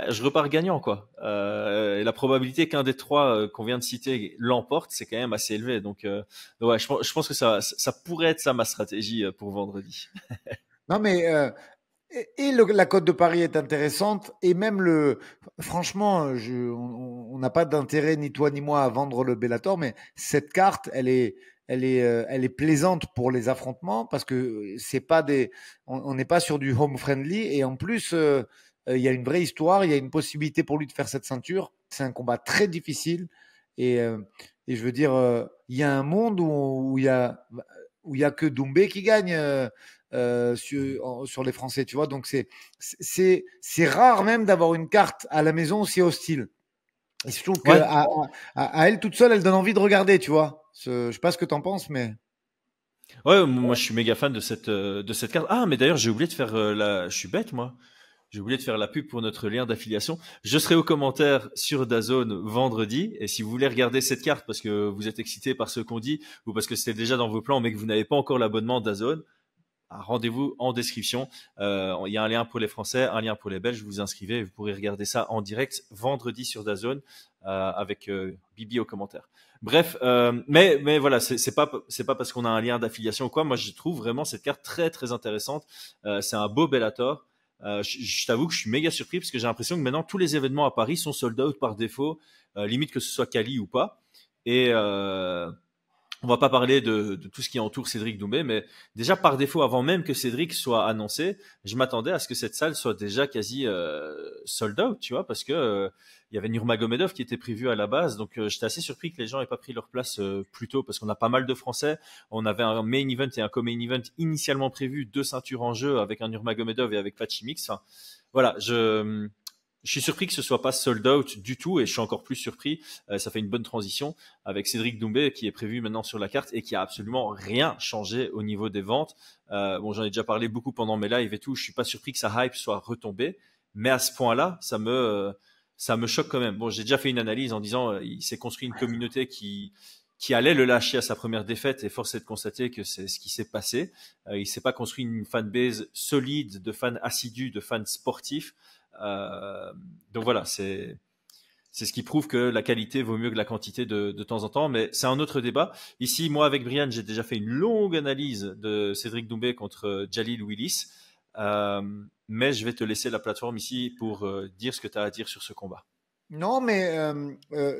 je repars gagnant, quoi. Et la probabilité qu'un des trois qu'on vient de citer l'emporte, c'est quand même assez élevé. Donc, ouais, je pense que ça pourrait être ça ma stratégie pour vendredi. Non, mais La cote de Paris est intéressante et même franchement, on n'a pas d'intérêt ni toi ni moi à vendre le Bellator, mais cette carte, elle est plaisante pour les affrontements parce que c'est pas on n'est pas sur du home friendly et en plus, il y a une vraie histoire, il y a une possibilité pour lui de faire cette ceinture. C'est un combat très difficile et, euh, et je veux dire, il y a un monde où il y a que Doumbé qui gagne. Sur les Français, tu vois. Donc c'est rare même d'avoir une carte à la maison aussi hostile. Et je trouve Ouais. à elle toute seule, elle donne envie de regarder, tu vois. Je sais pas ce que t'en penses, mais Ouais, moi je suis méga fan de cette carte. Ah, mais d'ailleurs, j'ai oublié de faire je suis bête, moi. J'ai oublié de faire la pub pour notre lien d'affiliation. Je serai aux commentaires sur DAZN vendredi. Et si vous voulez regarder cette carte parce que vous êtes excité par ce qu'on dit ou parce que c'était déjà dans vos plans mais que vous n'avez pas encore l'abonnement DAZN, rendez-vous en description. Il y a un lien pour les Français, un lien pour les Belges. Vous vous inscrivez et vous pourrez regarder ça en direct vendredi sur DAZN avec Bibi aux commentaires. Bref, mais voilà, c'est pas parce qu'on a un lien d'affiliation ou quoi. Moi, je trouve vraiment cette carte très très intéressante. C'est un beau Bellator. Je t'avoue que je suis méga surpris parce que j'ai l'impression que maintenant tous les événements à Paris sont sold out par défaut, limite que ce soit Cali ou pas. Et on va pas parler de tout ce qui entoure Cédric Doumbé, mais déjà par défaut, avant même que Cédric soit annoncé, je m'attendais à ce que cette salle soit déjà quasi sold out, tu vois, parce que il y avait Nurmagomedov qui était prévu à la base, donc j'étais assez surpris que les gens aient pas pris leur place plus tôt, parce qu'on a pas mal de Français. On avait un main event et un co-main event initialement prévu, 2 ceintures en jeu avec un Nurmagomedov et avec Pachimix. Enfin, voilà, je suis surpris que ce soit pas sold out du tout et je suis encore plus surpris. Ça fait une bonne transition avec Cédric Doumbé qui est prévu maintenant sur la carte et qui a absolument rien changé au niveau des ventes. Bon, j'en ai déjà parlé beaucoup pendant mes lives et tout. Je suis pas surpris que sa hype soit retombée, mais à ce point-là, ça me choque quand même. Bon, j'ai déjà fait une analyse en disant il s'est construit une communauté qui allait le lâcher à sa première défaite et force est de constater que c'est ce qui s'est passé. Il s'est pas construit une fanbase solide de fans assidus, de fans sportifs. Donc voilà, c'est ce qui prouve que la qualité vaut mieux que la quantité de temps en temps, mais c'est un autre débat. Ici, moi avec Brian, j'ai déjà fait une longue analyse de Cédric Doumbé contre Jalil Willis, mais je vais te laisser la plateforme ici pour dire ce que tu as à dire sur ce combat. non, mais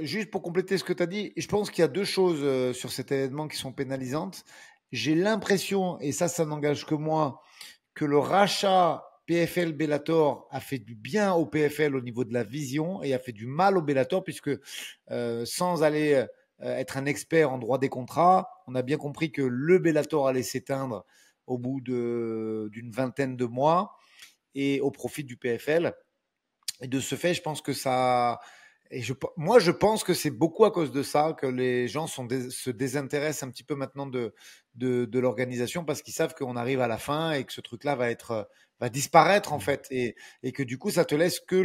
juste pour compléter ce que tu as dit, je pense qu'il y a deux choses sur cet événement qui sont pénalisantes. J'ai l'impression, et ça n'engage que moi, que le rachat PFL Bellator a fait du bien au PFL au niveau de la vision et a fait du mal au Bellator puisque sans aller être un expert en droit des contrats, on a bien compris que le Bellator allait s'éteindre au bout d'une vingtaine de mois et au profit du PFL. Et de ce fait, je pense que ça. Moi, je pense que c'est beaucoup à cause de ça que les gens se désintéressent un petit peu maintenant de l'organisation parce qu'ils savent qu'on arrive à la fin et que ce truc-là va disparaître en fait et que du coup, ça te laisse que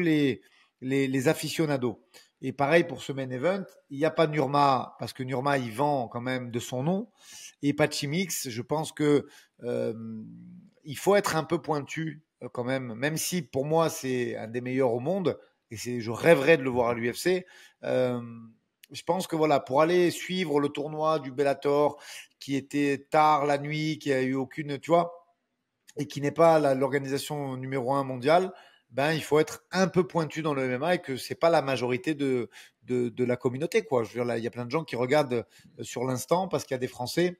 les aficionados. Et pareil pour ce main event, il n'y a pas Nurma parce que Nurma, il vend quand même de son nom et Pachimix. Je pense que il faut être un peu pointu quand même, même si pour moi c'est un des meilleurs au monde et je rêverais de le voir à l'UFC. Je pense que voilà, pour aller suivre le tournoi du Bellator qui était tard la nuit, qui a eu aucune, tu vois, et qui n'est pas l'organisation numéro 1 mondiale, ben il faut être un peu pointu dans le MMA et que c'est pas la majorité de la communauté quoi. Je veux dire, là, il y a plein de gens qui regardent sur l'instant parce qu'il y a des Français.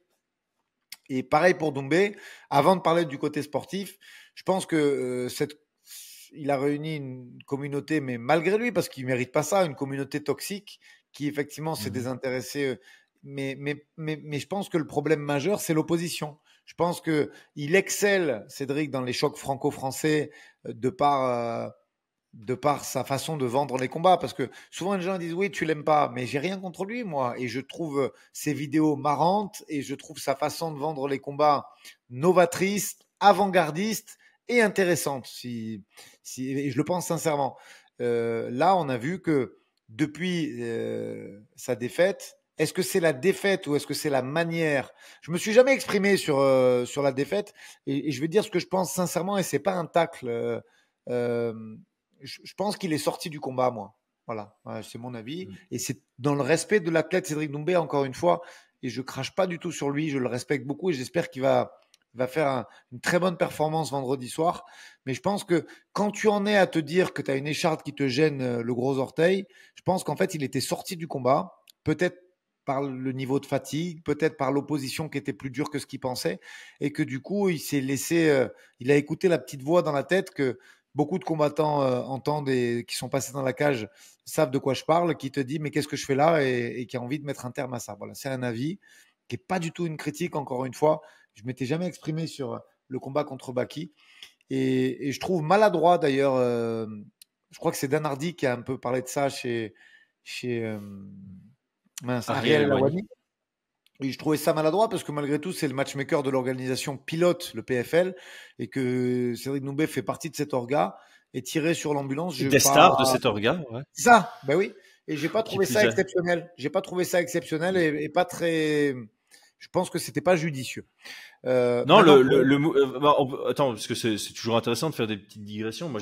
Et pareil pour Doumbé. Avant de parler du côté sportif, je pense que il a réuni une communauté, mais malgré lui, parce qu'il ne mérite pas ça, une communauté toxique qui effectivement s'est désintéressée. Mais je pense que le problème majeur, c'est l'opposition. Je pense qu'il excelle, Cédric, dans les chocs franco-français de par sa façon de vendre les combats. Parce que souvent, les gens disent oui, tu l'aimes pas, mais j'ai rien contre lui, moi. Et je trouve ses vidéos marrantes et je trouve sa façon de vendre les combats novatrice, avant-gardiste et intéressante. Et je le pense sincèrement. Là, on a vu que depuis sa défaite, est-ce que c'est la défaite ou est-ce que c'est la manière? Je me suis jamais exprimé sur la défaite et je vais dire ce que je pense sincèrement et c'est pas un tacle. Je pense qu'il est sorti du combat, moi. Voilà, c'est mon avis. Et c'est dans le respect de l'athlète Cédric Doumbé, encore une fois. Et je crache pas du tout sur lui. Je le respecte beaucoup et j'espère qu'il va va faire une très bonne performance vendredi soir. Mais je pense que quand tu en es à te dire que tu as une écharde qui te gêne le gros orteil, je pense qu'en fait, il était sorti du combat. Peut-être par le niveau de fatigue, peut-être par l'opposition qui était plus dure que ce qu'il pensait, et que du coup, il s'est laissé, il a écouté la petite voix dans la tête que beaucoup de combattants entendent et qui sont passés dans la cage savent de quoi je parle, qui te dit mais qu'est-ce que je fais là et qui a envie de mettre un terme à ça. Voilà, c'est un avis qui est pas du tout une critique. Encore une fois, je m'étais jamais exprimé sur le combat contre Baki et je trouve maladroit d'ailleurs. Je crois que c'est Dan Hardy qui a un peu parlé de ça chez Ariel Helwani. Helwani. Et je trouvais ça maladroit parce que malgré tout, c'est le matchmaker de l'organisation pilote, le PFL, et que Cédric Doumbé fait partie de cet orga et tiré sur l'ambulance. Des stars de cet orga, ouais. Ça, ben oui. Et j'ai pas Qui trouvé plus ça est. exceptionnel. J'ai pas trouvé ça exceptionnel et pas très. Je pense que c'était pas judicieux. Non, Maintenant, attends, parce que c'est toujours intéressant de faire des petites digressions.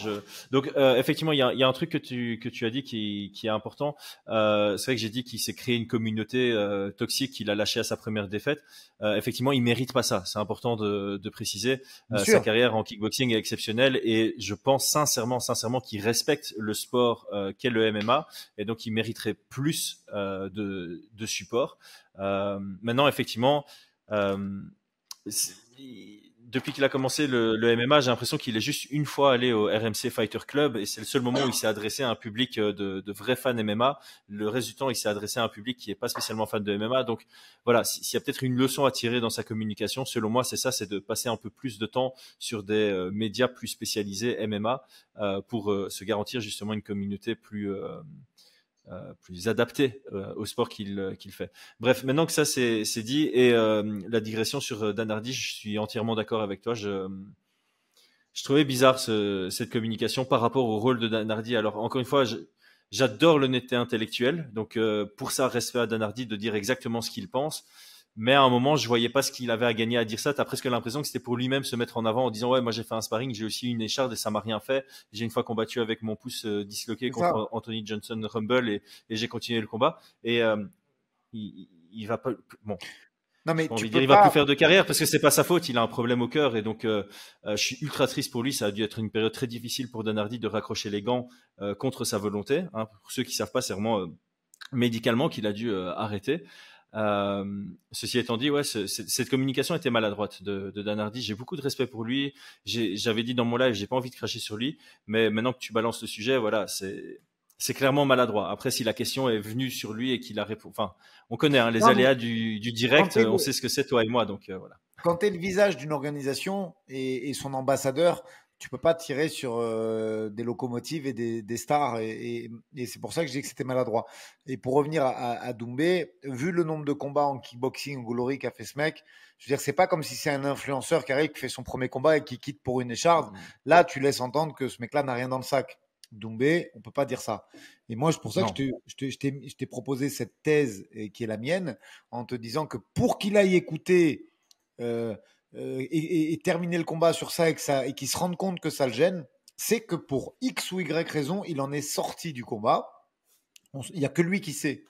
Donc effectivement, il y a un truc que tu as dit qui est important. C'est vrai que j'ai dit qu'il s'est créé une communauté toxique qu'il a lâché à sa première défaite. Effectivement, il mérite pas ça. C'est important de préciser. bien Sa sûr. carrière en kickboxing est exceptionnelle et je pense sincèrement qu'il respecte le sport qu'est le MMA et donc il mériterait plus de support. Maintenant, effectivement. Euh, Depuis qu'il a commencé le MMA, j'ai l'impression qu'il est juste une fois allé au RMC Fighter Club et c'est le seul moment où il s'est adressé à un public de vrais fans MMA. Le reste du temps, il s'est adressé à un public qui est pas spécialement fan de MMA. Donc voilà, s'il y a peut-être une leçon à tirer dans sa communication, selon moi, c'est ça, c'est de passer un peu plus de temps sur des médias plus spécialisés MMA pour se garantir justement une communauté plus adapté au sport qu'il fait. Bref, maintenant que ça c'est dit et la digression sur Dan Hardy, je suis entièrement d'accord avec toi. Je trouvais bizarre cette communication par rapport au rôle de Dan Hardy. Alors encore une fois, j'adore l'honnêteté intellectuelle, donc pour ça respect à Dan Hardy de dire exactement ce qu'il pense. Mais à un moment, je voyais pas ce qu'il avait à gagner à dire ça. T'as presque l'impression que c'était pour lui-même se mettre en avant en disant ouais, moi j'ai fait un sparring, j'ai aussi une écharde et ça m'a rien fait. J'ai une fois combattu avec mon pouce disloqué C'est ça. contre Anthony Johnson Rumble et j'ai continué le combat. Et il va pas. Bon, Non, j'ai mais pas tu envie de dire peux il va plus pas. faire de carrière parce que c'est pas sa faute. Il a un problème au cœur et donc je suis ultra triste pour lui. Ça a dû être une période très difficile pour Dan Hardy de raccrocher les gants contre sa volonté. Hein. Pour ceux qui savent pas, c'est vraiment médicalement qu'il a dû arrêter. Ceci étant dit, ouais, cette communication était maladroite de Dan Hardy. J'ai beaucoup de respect pour lui. J'avais dit dans mon live, j'ai pas envie de cracher sur lui, mais maintenant que tu balances le sujet, voilà, c'est clairement maladroit. Après, si la question est venue sur lui et qu'il a répondu, enfin, on connaît hein, les Non, mais aléas du quand direct, t'es on le, sait ce que c'est toi et moi, donc voilà. quand tu es le visage d'une organisation et son ambassadeur, tu peux pas tirer sur des locomotives et des stars. Et c'est pour ça que je dis que c'était maladroit. Et pour revenir à Doumbé, vu le nombre de combats en kickboxing au Glory qu'a fait ce mec, je veux dire, c'est pas comme si c'est un influenceur qui arrive, qui fait son premier combat et qui quitte pour une écharde. Là, tu laisses entendre que ce mec-là n'a rien dans le sac. Doumbé, on peut pas dire ça. Et moi, c'est pour ça que Non. je t'ai proposé cette thèse qui est la mienne, en te disant que pour qu'il aille écouter euh, et terminer le combat sur ça et qu'il se rende compte que ça le gêne, c'est que pour X ou Y raison, il en est sorti du combat. Il n'y a que lui qui sait.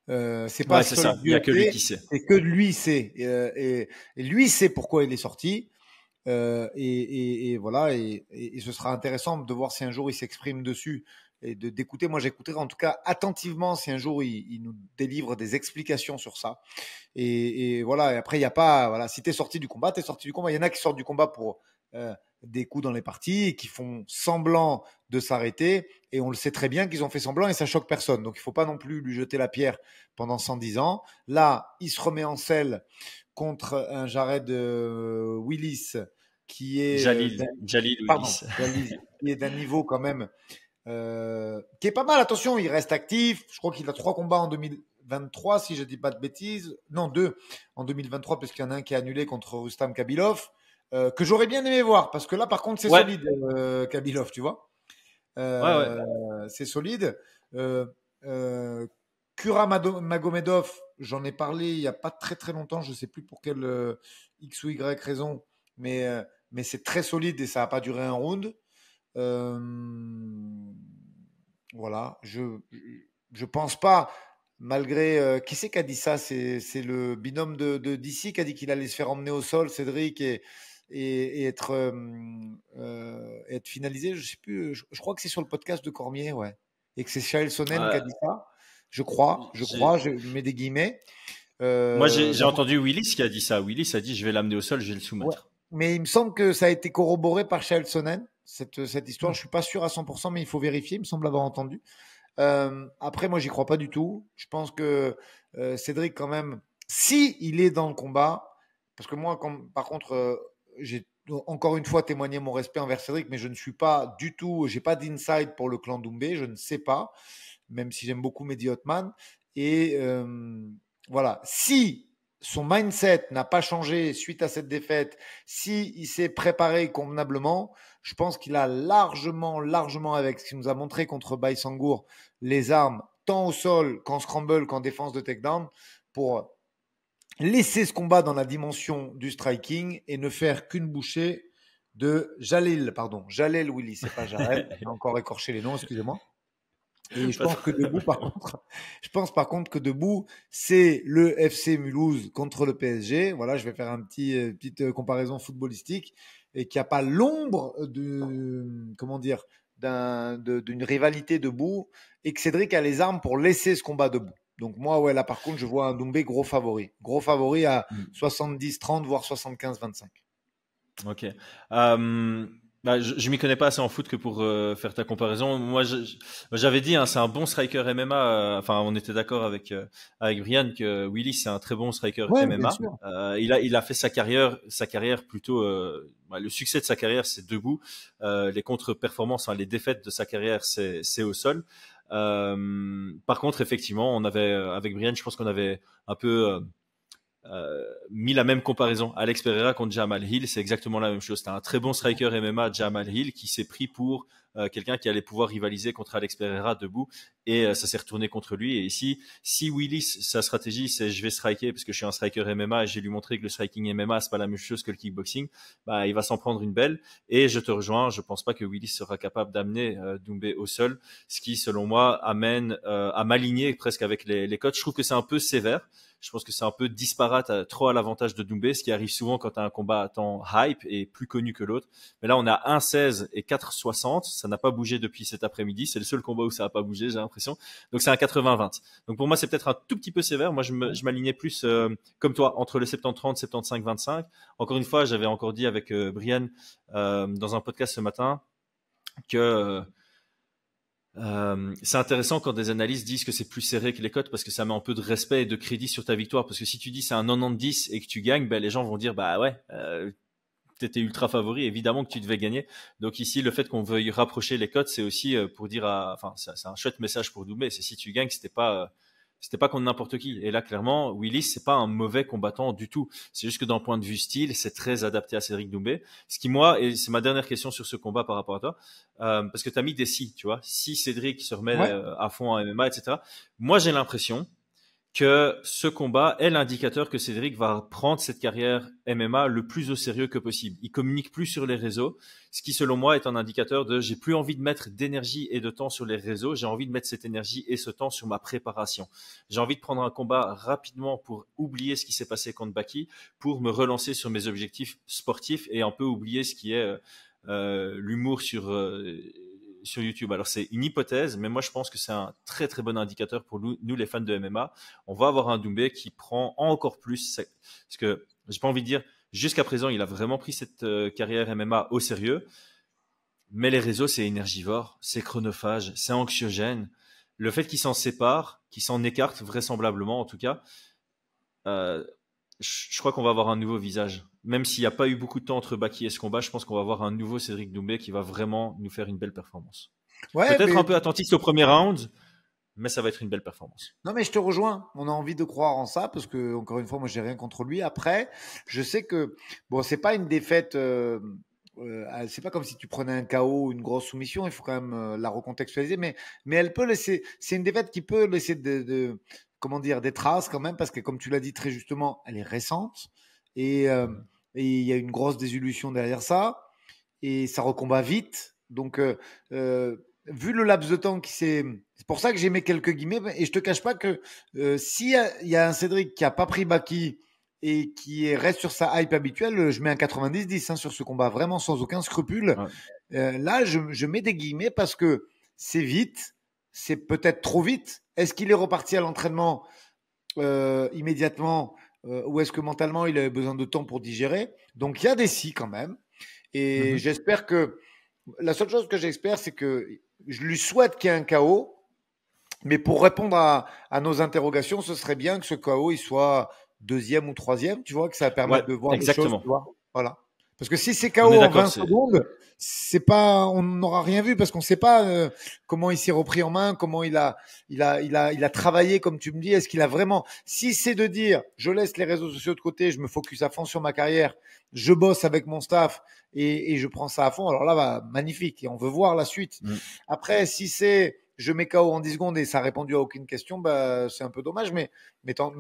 C'est pas Ouais, c'est ça. Solid Il y a que lui UFC, qui sait. c'est que lui sait. Et lui sait pourquoi il est sorti. Et voilà, et ce sera intéressant de voir si un jour il s'exprime dessus et d'écouter. Moi, j'écouterai en tout cas attentivement si un jour il nous délivre des explications sur ça. Et voilà, et après, il n'y a pas. Voilà, si tu es sorti du combat, tu es sorti du combat. Il y en a qui sortent du combat pour des coups dans les parties et qui font semblant de s'arrêter. Et on le sait très bien qu'ils ont fait semblant et ça choque personne. Donc, il ne faut pas non plus lui jeter la pierre pendant 110 ans. Là, il se remet en selle contre un Jared Willis qui est Jalil pardon, Willis. qui est d'un niveau quand même qui est pas mal. Attention, il reste actif. Je crois qu'il a 3 combats en 2023, si je dis pas de bêtises. Non, 2 en 2023, parce qu'il y en a un qui est annulé contre Rustam Kabilov, que j'aurais bien aimé voir, parce que là, par contre, c'est Ouais, solide, Kabilov, tu vois. ouais. C'est solide. Kura Magomedov, j'en ai parlé il n'y a pas très très longtemps, je ne sais plus pour quelle X ou Y raison, mais c'est très solide et ça n'a pas duré un round. Voilà, je pense pas malgré qui c'est qui a dit ça? C'est le binôme de DC qui a dit qu'il allait se faire emmener au sol, Cédric, et être finalisé. Je sais plus. Je crois que c'est sur le podcast de Cormier, ouais. Et que c'est Chael Sonnen qui a dit ça. Je crois. Je mets des guillemets. Moi, j'ai entendu Willis qui a dit ça. Willis a dit, je vais l'amener au sol, je vais le Ouais. soumettre. Mais il me semble que ça a été corroboré par Chael Sonnen, cette histoire. Je suis pas sûr à 100%, mais il faut vérifier. Il me semble l'avoir entendu. Après, moi, j'y crois pas du tout. Je pense que Cédric, quand même, si il est dans le combat, parce que moi, par contre, j'ai encore une fois témoigné mon respect envers Cédric, mais je ne suis pas du tout, j'ai pas d'inside pour le clan Doumbé, je ne sais pas, même si j'aime beaucoup Mehdi Hotman. Et voilà, si son mindset n'a pas changé suite à cette défaite, si il s'est préparé convenablement, je pense qu'il a largement avec ce qu'il nous a montré contre Baïsangour, les armes tant au sol qu'en scramble qu'en défense de takedown pour laisser ce combat dans la dimension du striking et ne faire qu'une bouchée de Jalil Willy, c'est pas Jarel, j'ai encore écorché les noms, excusez-moi. Et je pense par contre que debout, c'est le FC Mulhouse contre le PSG. Voilà, je vais faire un petite comparaison footballistique et qui a pas l'ombre d'une rivalité debout et que Cédric a les armes pour laisser ce combat debout. Donc moi, ouais, là par contre, je vois un Doumbé gros favori à 70-30 voire 75-25. Ok. Bah, je m'y connais pas assez en foot que pour faire ta comparaison. Moi, j'avais dit, hein, c'est un bon striker MMA. Enfin, on était d'accord avec Brian que Willis c'est un très bon striker Ouais, bien MMA. sûr. Il a fait sa carrière plutôt. Le succès de sa carrière, c'est debout. Les contre-performances, hein, les défaites de sa carrière, c'est au sol. Par contre, effectivement, on avait avec Brian, je pense qu'on avait un peu mis la même comparaison. Alex Pereira contre Jamal Hill, c'est exactement la même chose. C'était un très bon striker MMA, Jamal Hill, qui s'est pris pour quelqu'un qui allait pouvoir rivaliser contre Alex Pereira debout, et ça s'est retourné contre lui. Et ici, si Willis, sa stratégie, c'est je vais striker parce que je suis un striker MMA et j'ai lui montré que le striking MMA, c'est pas la même chose que le kickboxing, bah, il va s'en prendre une belle. Et je te rejoins, je pense pas que Willis sera capable d'amener Doumbé au sol, ce qui, selon moi, amène à m'aligner presque avec les coachs. Je trouve que c'est un peu sévère. Je pense que c'est un peu disparate, trop à l'avantage de Doumbé, ce qui arrive souvent quand tu as un combat à temps hype et plus connu que l'autre. Mais là, on a 1,16 et 4,60. Ça n'a pas bougé depuis cet après-midi. C'est le seul combat où ça n'a pas bougé, j'ai l'impression. Donc, c'est un 80-20. Donc, pour moi, c'est peut-être un tout petit peu sévère. Moi, je m'alignais plus comme toi, entre le 70-30, 75-25. Encore une fois, j'avais encore dit avec Brian dans un podcast ce matin que... c'est intéressant quand des analystes disent que c'est plus serré que les cotes parce que ça met un peu de respect et de crédit sur ta victoire. Parce que si tu dis c'est un 90 et que tu gagnes, ben les gens vont dire bah ouais, t'étais ultra favori, évidemment que tu devais gagner. Donc ici, le fait qu'on veuille rapprocher les cotes, c'est aussi pour dire, enfin c'est un chouette message pour Doumbé. C'est si tu gagnes, c'était pas contre n'importe qui. Et là, clairement, Willis, c'est pas un mauvais combattant du tout. C'est juste que d'un point de vue style, c'est très adapté à Cédric Doumbé. Ce qui, moi, et c'est ma dernière question sur ce combat par rapport à toi, parce que tu as mis des si, tu vois. Si Cédric se remet à fond en MMA, etc. Moi, j'ai l'impression que ce combat est l'indicateur que Cédric va prendre cette carrière MMA le plus au sérieux que possible. Il communique plus sur les réseaux, ce qui selon moi est un indicateur de j'ai plus envie de mettre d'énergie et de temps sur les réseaux, j'ai envie de mettre cette énergie et ce temps sur ma préparation. J'ai envie de prendre un combat rapidement pour oublier ce qui s'est passé contre Baki, pour me relancer sur mes objectifs sportifs et un peu oublier ce qui est l'humour sur YouTube. Alors c'est une hypothèse, mais moi je pense que c'est un très très bon indicateur pour nous les fans de MMA. On va avoir un Doumbé qui prend encore plus, parce que j'ai pas envie de dire, jusqu'à présent il a vraiment pris cette carrière MMA au sérieux, mais les réseaux c'est énergivore, c'est chronophage, c'est anxiogène. Le fait qu'il s'en sépare, qu'il s'en écarte vraisemblablement en tout cas, je crois qu'on va avoir un nouveau visage. Même s'il n'y a pas eu beaucoup de temps entre Baki et ce combat, je pense qu'on va avoir un nouveau Cédric Doumbé qui va vraiment nous faire une belle performance. Ouais, peut-être un peu attentiste au premier round, mais ça va être une belle performance. Non, mais je te rejoins. On a envie de croire en ça parce que, encore une fois, moi, j'ai rien contre lui. Après, je sais que, bon, c'est pas une défaite. C'est pas comme si tu prenais un KO, une grosse soumission. Il faut quand même la recontextualiser, mais elle peut laisser. C'est une défaite qui peut laisser comment dire, des traces quand même parce que, comme tu l'as dit très justement, elle est récente et il y a une grosse désillusion derrière ça et ça recombat vite. Donc vu le laps de temps c'est pour ça que j'ai mis quelques guillemets. Et je te cache pas que s'il y a un Cédric qui a pas pris Baki et qui reste sur sa hype habituelle, je mets un 90-10 sur ce combat, vraiment sans aucun scrupule. Ouais. Là, je mets des guillemets parce que c'est vite, c'est peut-être trop vite. Est-ce qu'il est reparti à l'entraînement immédiatement ou est-ce que mentalement il avait besoin de temps pour digérer? Donc il y a des si quand même. Et j'espère que la seule chose que j'espère, c'est que je lui souhaite qu'il y ait un KO. Mais pour répondre à nos interrogations, ce serait bien que ce KO il soit deuxième ou troisième, tu vois, que ça permette de voir exactement. des choses, tu vois. Voilà. Parce que si c'est KO en 20 secondes, c'est pas, on n'aura rien vu parce qu'on sait pas comment il s'est repris en main, comment il a travaillé, comme tu me dis. Est-ce qu'il a vraiment, si c'est de dire, je laisse les réseaux sociaux de côté, je me focus à fond sur ma carrière, je bosse avec mon staff et je prends ça à fond. Alors là, bah, magnifique. Et on veut voir la suite. Après, si c'est, je mets KO en 10 secondes et ça a répondu à aucune question, bah, c'est un peu dommage. Mais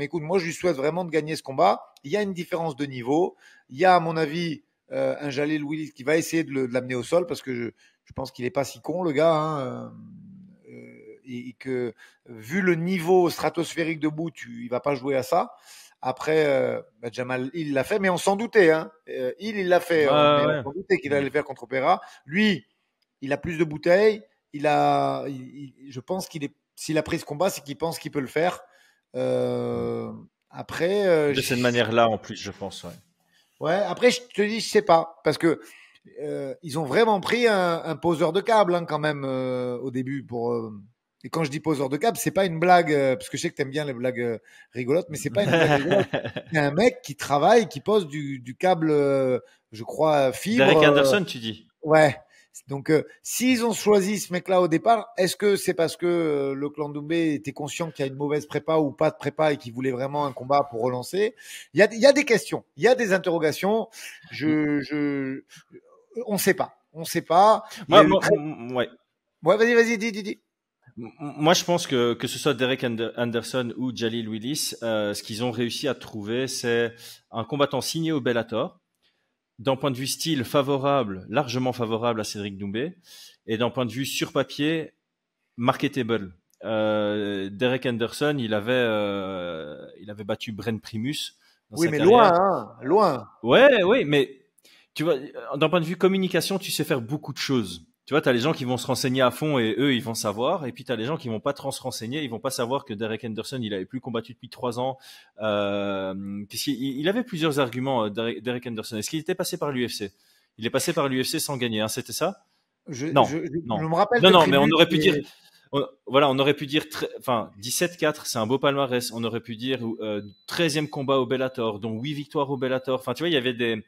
écoute, moi, je lui souhaite vraiment de gagner ce combat. Il y a une différence de niveau. Il y a, à mon avis, un Jalil Willis qui va essayer de l'amener au sol parce que je pense qu'il est pas si con, le gars. Et que, vu le niveau stratosphérique de bout, il va pas jouer à ça. Après, Jamal, il l'a fait, mais on s'en doutait. Il l'a fait. On s'en doutait qu'il allait le faire contre Pereira. Lui, il a plus de bouteilles. Je pense s'il a pris ce combat, c'est qu'il pense qu'il peut le faire. Après, de cette manière-là, en plus, je pense. Ouais. Après, je te dis, je sais pas, parce que ils ont vraiment pris un poseur de câble quand même au début pour. Et quand je dis poseur de câble, c'est pas une blague, parce que je sais que t'aimes bien les blagues rigolotes, mais c'est pas une blague rigolote. C'est un mec qui travaille, qui pose du câble, je crois, fibre. Derek Anderson, tu dis. Ouais. Donc, s'ils ont choisi ce mec-là au départ, est-ce que c'est parce que le clan Doumbé était conscient qu'il y a une mauvaise prépa ou pas de prépa et qu'il voulait vraiment un combat pour relancer? Il y a des questions, il y a des interrogations. On sait pas. Ouais. Ouais, vas-y, dis. Moi, je pense que ce soit Derek Anderson ou Jalil Willis, ce qu'ils ont réussi à trouver, c'est un combattant signé au Bellator, d'un point de vue style favorable, largement favorable à Cédric Doumbé, et d'un point de vue sur papier, marketable. Derek Anderson, il avait battu Bren Primus dans sa carrière. Loin. Ouais, mais tu vois, d'un point de vue communication, tu sais faire beaucoup de choses. Tu vois, t'as les gens qui vont se renseigner à fond et eux, ils vont savoir. Et puis t'as les gens qui vont pas trop se renseigner, ils vont pas savoir que Derek Anderson, il avait plus combattu depuis 3 ans. Puisqu'il avait plusieurs arguments, Derek Anderson. Est-ce qu'il était passé par l'UFC? Il est passé par l'UFC sans gagner, c'était ça? Non. Je me rappelle. Non, mais on aurait pu dire. On aurait pu dire, 17-4, c'est un beau palmarès. On aurait pu dire 13e combat au Bellator, dont 8 victoires au Bellator. Enfin, tu vois, il y avait des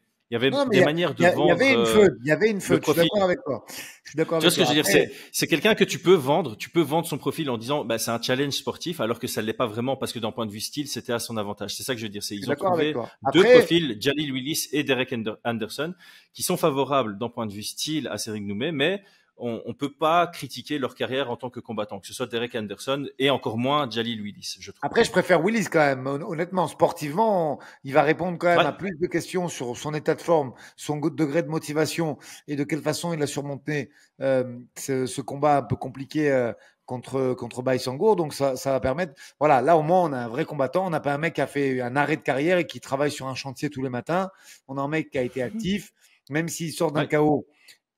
manières de vendre. Il y avait une feuille. Je suis d'accord avec toi. Tu vois ce que je veux dire? C'est quelqu'un que tu peux vendre. Tu peux vendre son profil en disant, bah, c'est un challenge sportif, alors que ça l'est pas vraiment parce que d'un point de vue style, c'était à son avantage. C'est ça que je veux dire. Ils ont trouvé deux profils, Jalil Willis et Derek Anderson, qui sont favorables d'un point de vue style à Cédric Doumbé, mais on peut pas critiquer leur carrière en tant que combattant, que ce soit Derek Anderson et encore moins Jalil Willis, je trouve. Après, je préfère Willis quand même. Honnêtement, sportivement, il va répondre quand même à plus de questions sur son état de forme, son degré de motivation et de quelle façon il a surmonté ce combat un peu compliqué contre Baïsangour. Donc, ça va permettre. Voilà, là au moins, on a un vrai combattant. On n'a pas un mec qui a fait un arrêt de carrière et qui travaille sur un chantier tous les matins. On a un mec qui a été actif, même s'il sort d'un KO.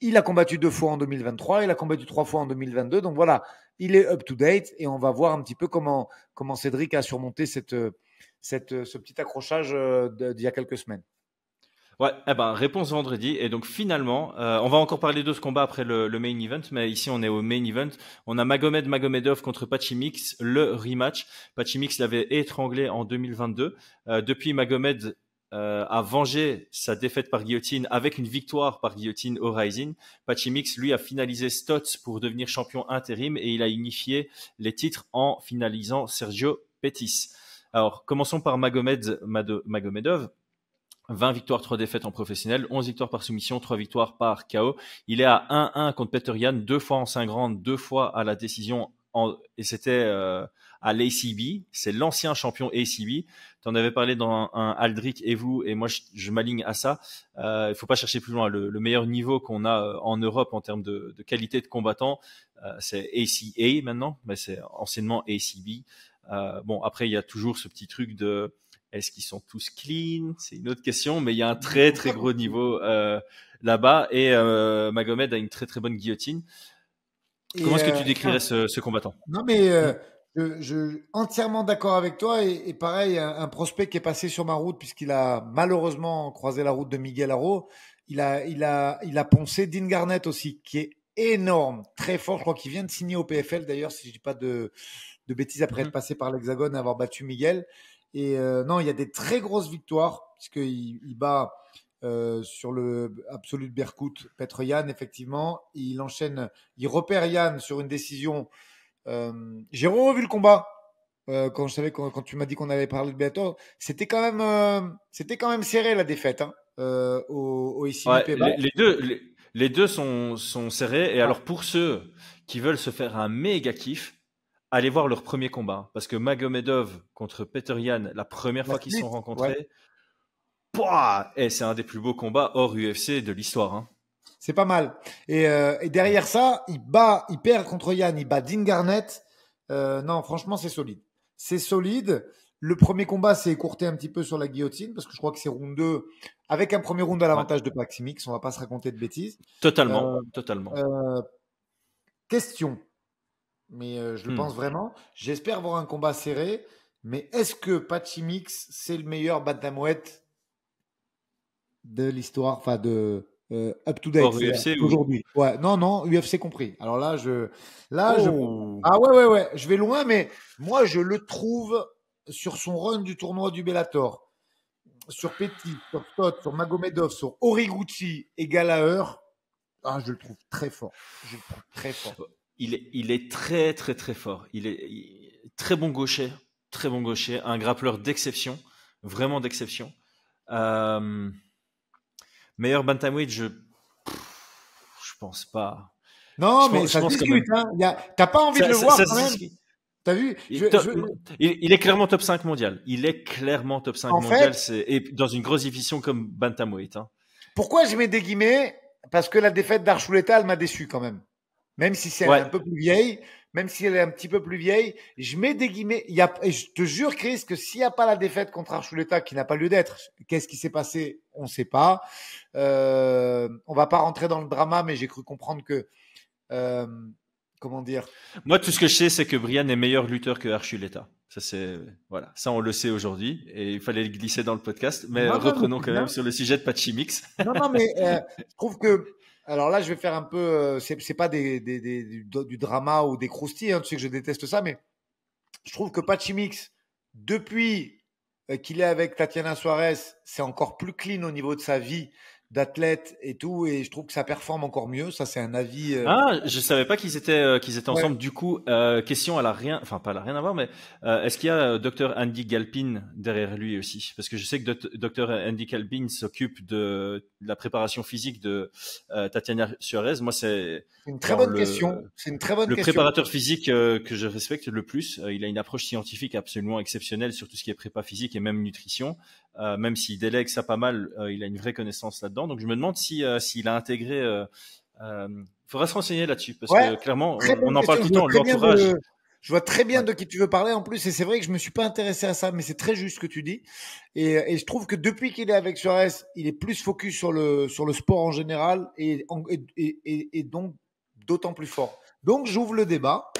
Il a combattu 2 fois en 2023, il a combattu 3 fois en 2022. Donc voilà, il est up to date et on va voir un petit peu comment Cédric a surmonté ce petit accrochage d'il y a quelques semaines. Ouais, réponse vendredi. Et donc finalement, on va encore parler de ce combat après le main event, mais ici on est au main event. On a Magomedov contre Pachimix, le rematch. Pachimix l'avait étranglé en 2022. Depuis, Magomed a vengé sa défaite par guillotine avec une victoire par guillotine au Rising. Pachimix, lui, a finalisé Stotts pour devenir champion intérim et il a unifié les titres en finalisant Sergio Pettis. Alors, commençons par Magomedov. 20 victoires, 3 défaites en professionnel, 11 victoires par soumission, 3 victoires par KO. Il est à 1-1 contre Peter Yan, 2 fois en 5 rounds, 2 fois à la décision et c'était à l'ACB. C'est l'ancien champion ACB. Tu en avais parlé dans un Aldric et vous, et moi je m'aligne à ça. Il faut pas chercher plus loin. Le meilleur niveau qu'on a en Europe en termes de qualité de combattant, c'est ACA maintenant, mais c'est anciennement ACB. Bon, après il y a toujours ce petit truc de est-ce qu'ils sont tous clean? C'est une autre question, mais il y a un très très gros niveau là-bas, et Magomed a une très très bonne guillotine. Comment est-ce que tu décrirais ce combattant? Non, mais je entièrement d'accord avec toi. Et pareil, un prospect qui est passé sur ma route, puisqu'il a malheureusement croisé la route de Miguel Haro, il a poncé Dean Garnett aussi, qui est énorme, très fort. Je crois qu'il vient de signer au PFL d'ailleurs, si je dis pas de bêtises, après être passé par l'Hexagone et avoir battu Miguel. Et non, il y a des très grosses victoires, puisqu'il bat sur le absolu de Berkut, Petr Yan, effectivement. Il enchaîne, il repère Yan sur une décision. J'ai revu le combat quand je savais quand tu m'as dit qu'on avait parlé de Bellator. C'était quand même serré la défaite au ICB. Ouais, les deux sont serrés. Et alors pour ceux qui veulent se faire un méga kiff, allez voir leur premier combat, parce que Magomedov contre Petr Yan, la première fois qu'ils se sont rencontrés, et c'est un des plus beaux combats hors UFC de l'histoire. Hein. C'est pas mal. Et derrière ça, il perd contre Yan, il bat Dean Garnett. Non, franchement, c'est solide. C'est solide. Le premier combat s'est écourté un petit peu sur la guillotine, parce que je crois que c'est round 2, avec un premier round à l'avantage de Paximix. On va pas se raconter de bêtises. Totalement. Question. Mais je le pense vraiment. J'espère voir un combat serré. Mais est-ce que Paximix, c'est le meilleur bantamweight de l'histoire, enfin de up to date UFC aujourd'hui? Ouais, non, UFC compris. Alors là, ah ouais, je vais loin, mais moi je le trouve sur son run du tournoi du Bellator, sur Petit, sur Stott, sur Magomedov, sur Horiguchi et Gallagher. Ah, je le trouve très fort. Il est très très très fort. Il est très bon gaucher, un grappleur d'exception, vraiment d'exception. Meilleur bantamweight, je pense pas. Non, mais ça se discute. T'as pas envie de le voir quand même. T'as vu? Il est clairement top 5 mondial. Il est clairement top 5 mondial. Et dans une grosse division comme bantamweight. Hein. Pourquoi je mets des guillemets? Parce que la défaite d'Archuleta, elle m'a déçu quand même. Même si c'est un peu plus vieille, même si elle est un petit peu plus vieille, je mets des guillemets. Et je te jure, Chris, que s'il n'y a pas la défaite contre Archuleta, qui n'a pas lieu d'être, qu'est-ce qui s'est passé? On ne sait pas. On va pas rentrer dans le drama, mais j'ai cru comprendre que, comment dire? Moi, tout ce que je sais, c'est que Brian est meilleur lutteur que Archuleta. Ça on le sait aujourd'hui, et il fallait le glisser dans le podcast. Mais reprenons quand même sur le sujet de Paximix. Non, mais je trouve que. Alors là, je vais faire un peu. C'est pas du drama ou des croustilles. Hein, tu sais que je déteste ça, mais je trouve que Paximix, depuis qu'il est avec Tatiana Suarez, c'est encore plus clean au niveau de sa vie d'athlète et tout, et je trouve que ça performe encore mieux. Ça, c'est un avis. Je savais pas qu'ils étaient ensemble. Du coup, question, elle a rien à voir, mais est-ce qu'il y a Dr Andy Galpin derrière lui aussi? Parce que je sais que Dr Andy Galpin s'occupe de la préparation physique de Tatiana Suarez. Moi, c'est une très bonne question. C'est une très bonne question. Le préparateur physique que je respecte le plus. Il a une approche scientifique absolument exceptionnelle sur tout ce qui est prépa physique et même nutrition. Même s'il délègue ça pas mal, il a une vraie connaissance là-dedans. Donc je me demande s'il a intégré. Il faudra se renseigner là-dessus parce que clairement, on en parle tout le temps. L'entourage. Je vois très bien de qui tu veux parler en plus, et c'est vrai que je me suis pas intéressé à ça, mais c'est très juste ce que tu dis. Et je trouve que depuis qu'il est avec Suarez, il est plus focus sur le sport en général, et donc d'autant plus fort. Donc j'ouvre le débat.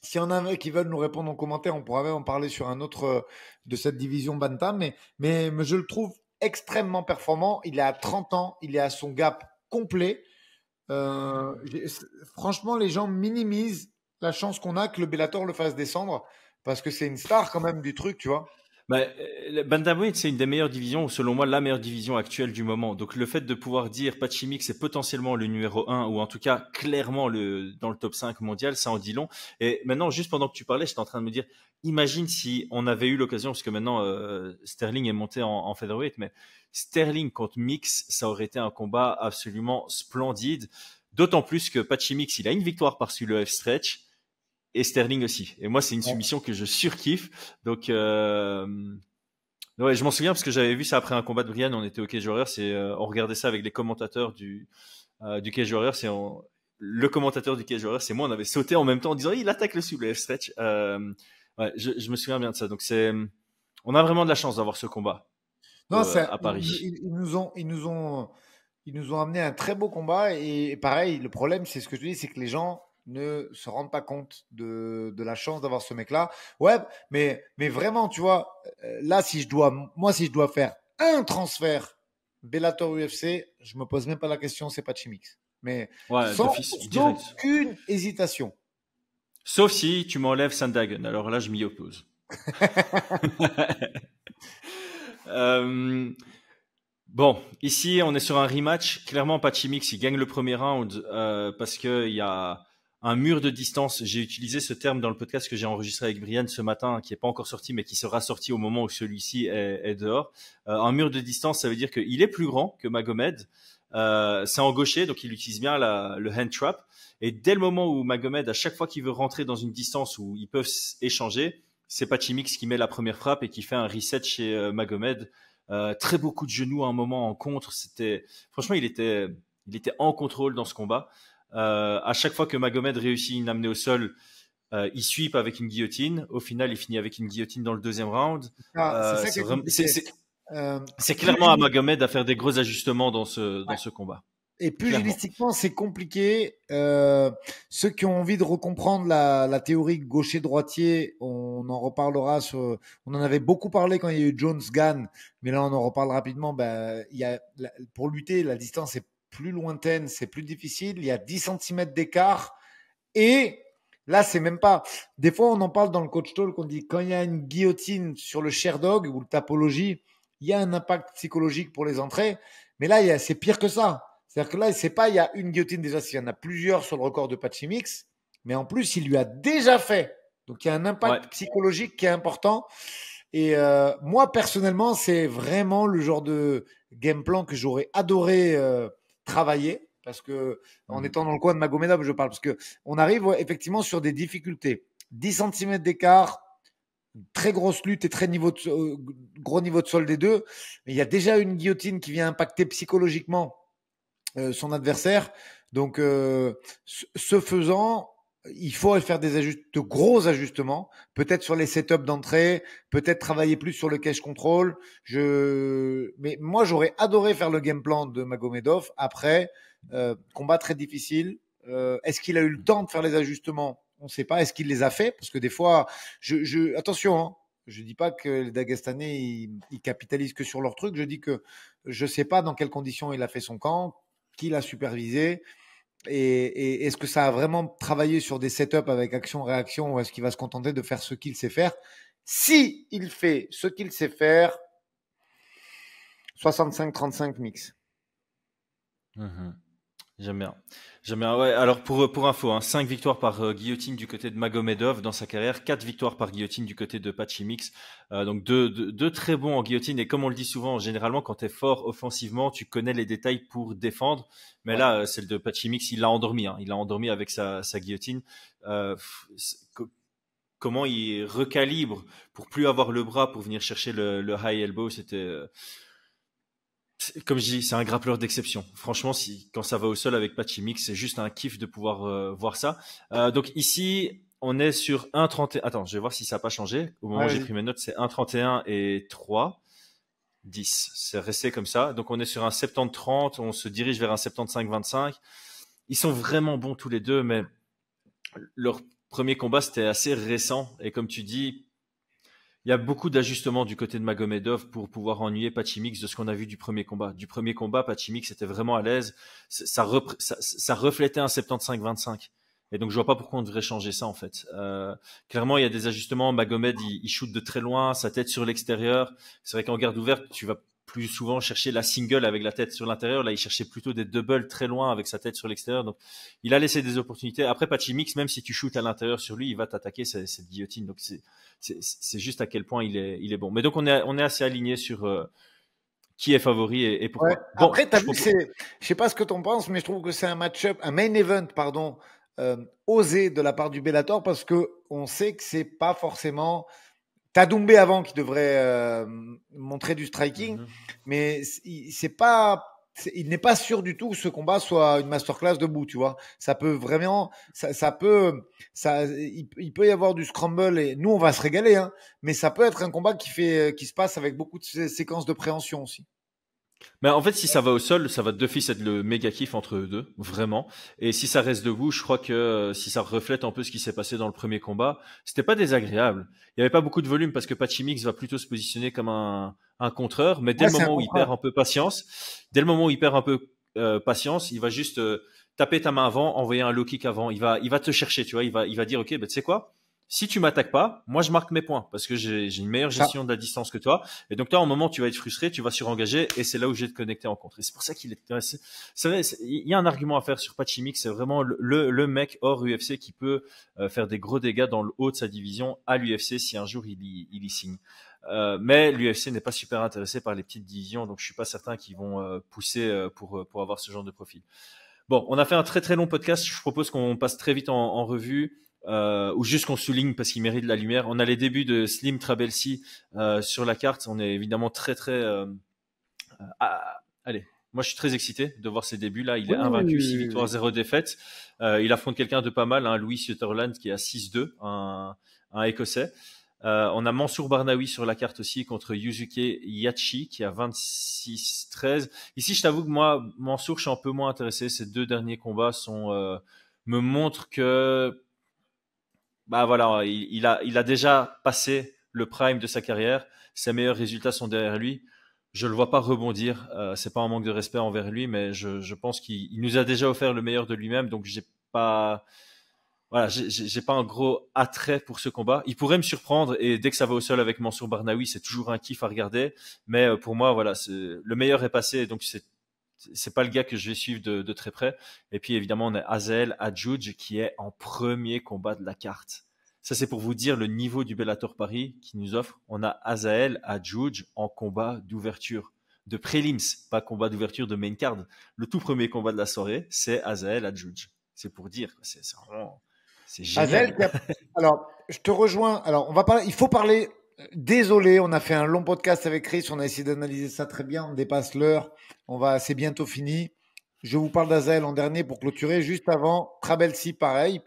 S'il y en a qui veulent nous répondre en commentaire, on pourra même en parler sur un autre de cette division Bantam. Mais je le trouve extrêmement performant. Il est à 30 ans. Il est à son gap complet. Franchement, les gens minimisent la chance qu'on a que le Bellator le fasse descendre, parce que c'est une star quand même du truc, tu vois. Le bantamweight, c'est une des meilleures divisions, selon moi, la meilleure division actuelle du moment. Donc, le fait de pouvoir dire Paximix c'est potentiellement le numéro 1, ou en tout cas, clairement, dans le top 5 mondial, ça en dit long. Et maintenant, juste pendant que tu parlais, j'étais en train de me dire, imagine si on avait eu l'occasion, parce que maintenant, Sterling est monté en featherweight, mais Sterling contre Mix, ça aurait été un combat absolument splendide. D'autant plus que Paximix il a une victoire par-dessus le F-stretch. et Sterling aussi. Et moi, c'est une soumission que je surkiffe. Donc, ouais, je m'en souviens parce que j'avais vu ça après un combat de Brian. On était au Cage Warriors et on regardait ça avec les commentateurs du Cage Warriors. Le commentateur du Cage Warriors, c'est moi. On avait sauté en même temps en disant il attaque le soulevé stretch. Ouais, je me souviens bien de ça. Donc on a vraiment de la chance d'avoir ce combat Non, à Paris. Ils nous ont amené un très beau combat et pareil, le problème, c'est ce que je te dis, c'est que les gens ne se rendent pas compte de la chance d'avoir ce mec-là. Ouais, mais vraiment, tu vois, là, si je dois faire un transfert Bellator UFC, je me pose même pas la question, c'est pas Chimix. Mais ouais, sans direct. aucune hésitation. Sauf si tu m'enlèves Sandhagen. Alors là, je m'y oppose. Bon, ici, on est sur un rematch. Clairement, Pachimix, il gagne le premier round parce qu'il y a un mur de distance. J'ai utilisé ce terme dans le podcast que j'ai enregistré avec Brian ce matin, qui n'est pas encore sorti, mais qui sera sorti au moment où celui-ci est dehors. Un mur de distance, ça veut dire qu'il est plus grand que Magomed. C'est en gaucher, donc il utilise bien le hand trap. Et dès le moment où Magomed, à chaque fois qu'il veut rentrer dans une distance où ils peuvent échanger, c'est Pachimix qui met la première frappe et qui fait un reset chez Magomed. Très beau coup de genou à un moment en contre. Franchement, il était en contrôle dans ce combat. À chaque fois que Magomed réussit une amenée au sol, il sweep avec une guillotine. Au final, il finit avec une guillotine dans le deuxième round. C'est clairement à Magomed à faire des gros ajustements dans ce combat. Et pugilistiquement, c'est compliqué. Ceux qui ont envie de recomprendre la théorie gaucher-droitier, on en reparlera. On en avait beaucoup parlé quand il y a eu Jones-Gann, mais là, on en reparle rapidement. Pour lutter, la distance est plus lointaine, c'est plus difficile. Il y a 10 cm d'écart. Et là, c'est même pas… Des fois, on en parle dans le coach talk, on dit quand il y a une guillotine sur le Sherdog ou le Tapology, il y a un impact psychologique pour les entrées. Mais là, c'est pire que ça. C'est-à-dire que là, c'est pas, il y a une guillotine déjà, s'il y en a plusieurs sur le record de Pachimix, mais en plus, il lui a déjà fait. Donc, il y a un impact psychologique qui est important. Et moi, personnellement, c'est vraiment le genre de game plan que j'aurais adoré travailler. Parce que, en étant dans le coin de Magomedov, je parle. Parce que on arrive effectivement sur des difficultés. 10 cm d'écart, très grosse lutte et très gros niveau de sol des deux. Mais il y a déjà une guillotine qui vient impacter psychologiquement son adversaire. Donc, ce faisant, il faut faire de gros ajustements, peut-être sur les setups d'entrée, peut-être travailler plus sur le cage control. Mais moi, j'aurais adoré faire le game plan de Magomedov. Après, combat très difficile. Est-ce qu'il a eu le temps de faire les ajustements? On ne sait pas. Est-ce qu'il les a fait? Parce que des fois, attention, hein, je dis pas que les Dagestanais ils capitalisent que sur leur truc. Je dis que je sais pas dans quelles conditions il a fait son camp, qui l'a supervisé, et est-ce que ça a vraiment travaillé sur des setups avec action-réaction, ou est-ce qu'il va se contenter de faire ce qu'il sait faire? Si il fait ce qu'il sait faire, 65-35 mix. J'aime bien. Ouais. Alors pour info, 5 victoires par guillotine du côté de Magomedov dans sa carrière, 4 victoires par guillotine du côté de Pachimix. Donc deux très bons en guillotine. Et comme on le dit souvent, généralement quand tu es fort offensivement, tu connais les détails pour défendre. Mais là, celle de Pachimix, il l'a endormi. Il l'a endormi avec sa guillotine. Comment il recalibre pour plus avoir le bras pour venir chercher le high elbow, c'était… Comme je dis, c'est un grappleur d'exception. Franchement, quand ça va au sol avec Pachimix, c'est juste un kiff de pouvoir voir ça. Donc ici, on est sur 1,31. Attends, je vais voir si ça n'a pas changé. Au moment où j'ai pris mes notes, c'est 1,31 et 3. 10. C'est resté comme ça. Donc on est sur un 70-30. On se dirige vers un 75-25. Ils sont vraiment bons tous les deux, mais leur premier combat, c'était assez récent. Et comme tu dis, il y a beaucoup d'ajustements du côté de Magomedov pour pouvoir ennuyer Pachimix de ce qu'on a vu du premier combat. Du premier combat, Pachimix était vraiment à l'aise. Ça reflétait un 75-25. Et donc, je vois pas pourquoi on devrait changer ça, en fait. Clairement, il y a des ajustements. Magomed, il shoot de très loin, sa tête sur l'extérieur. C'est vrai qu'en garde ouverte, tu vas plus souvent chercher la single avec la tête sur l'intérieur. Là, il cherchait plutôt des doubles très loin avec sa tête sur l'extérieur. Donc, il a laissé des opportunités. Après, Pachimix, même si tu shootes à l'intérieur sur lui, il va t'attaquer cette guillotine. Donc, c'est juste à quel point il est bon. Mais donc, on est assez aligné sur qui est favori et pourquoi. Ouais. Bon, après, t'as vu, je sais pas ce que t'en penses, mais je trouve que c'est un match-up, un main event, pardon, osé de la part du Bellator parce que on sait que c'est pas forcément. T'as Doumbé avant qui devrait montrer du striking, mais il n'est pas sûr du tout que ce combat soit une masterclass debout, tu vois. Ça peut vraiment, il peut y avoir du scramble et nous on va se régaler, hein. Mais ça peut être un combat qui se passe avec beaucoup de séquences de préhension aussi. Mais en fait, si ça va au sol, ça va d'office être le méga kiff entre eux deux, vraiment. Et si ça reste debout, je crois que si ça reflète un peu ce qui s'est passé dans le premier combat, c'était pas désagréable. Il y avait pas beaucoup de volume parce que Pachimix va plutôt se positionner comme un contreur, mais dès le moment où il perd un peu patience, il va juste taper ta main avant, envoyer un low kick avant. Il va te chercher, tu vois. Il va dire, ok, ben tu sais quoi? Si tu m'attaques pas, moi je marque mes points parce que j'ai une meilleure gestion de la distance que toi. Et donc toi, au moment où tu vas être frustré, tu vas surengager et c'est là où je vais te connecter en contre. Et c'est pour ça qu'il est. Il y a un argument à faire sur Pachimix. C'est vraiment le mec hors UFC qui peut faire des gros dégâts dans le haut de sa division à l'UFC si un jour il y signe. Mais l'UFC n'est pas super intéressé par les petites divisions, donc je suis pas certain qu'ils vont pousser pour avoir ce genre de profil. Bon, on a fait un très très long podcast. Je propose qu'on passe très vite en revue. Ou juste qu'on souligne parce qu'il mérite de la lumière. On a les débuts de Slim Trabelsi sur la carte. On est évidemment très allez, moi je suis très excité de voir ces débuts là. Il est invaincu, 6 victoires, 0 défaites. Il affronte quelqu'un de pas mal, hein, Louis Sutherland qui est à 6-2, un Écossais. On a Mansour Barnaoui sur la carte aussi contre Yusuke Yachi qui a 26-13. Ici, je t'avoue que moi, Mansour, je suis un peu moins intéressé. Ces deux derniers combats me montrent que bah voilà, il a déjà passé le prime de sa carrière. Ses meilleurs résultats sont derrière lui. Je le vois pas rebondir. C'est pas un manque de respect envers lui, mais je pense qu'il nous a déjà offert le meilleur de lui-même. Donc j'ai pas un gros attrait pour ce combat. Il pourrait me surprendre et dès que ça va au sol avec Mansour Barnaoui, c'est toujours un kiff à regarder. Mais pour moi, voilà, le meilleur est passé. Donc c'est pas le gars que je vais suivre de très près. Et puis évidemment, on a Azael Adjouj qui est en premier combat de la carte. Ça, c'est pour vous dire le niveau du Bellator Paris qui nous offre. On a Azael Adjouj en combat d'ouverture, de prélims, pas combat d'ouverture de main card. Le tout premier combat de la soirée, c'est Azael Adjouj. C'est pour dire, c'est vraiment, c'est génial. Alors, je te rejoins. Alors, il faut parler. Désolé, on a fait un long podcast avec Chris, on a essayé d'analyser ça très bien, on dépasse l'heure, c'est bientôt fini. Je vous parle d'Azael en dernier pour clôturer. Juste avant, Trabelsi, pareil,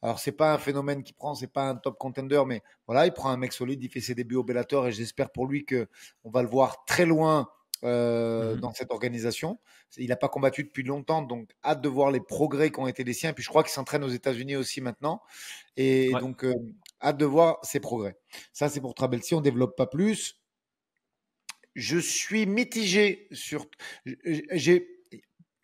alors c'est pas un phénomène qu'il prend, c'est pas un top contender, mais voilà, il prend un mec solide, il fait ses débuts au Bellator et j'espère pour lui que on va le voir très loin dans cette organisation. Il n'a pas combattu depuis longtemps, donc hâte de voir les progrès qui ont été les siens. Et puis je crois qu'il s'entraîne aux États-Unis aussi maintenant, et donc hâte de voir ses progrès. Ça, c'est pour Trabelsi, on ne développe pas plus. Je suis mitigé sur.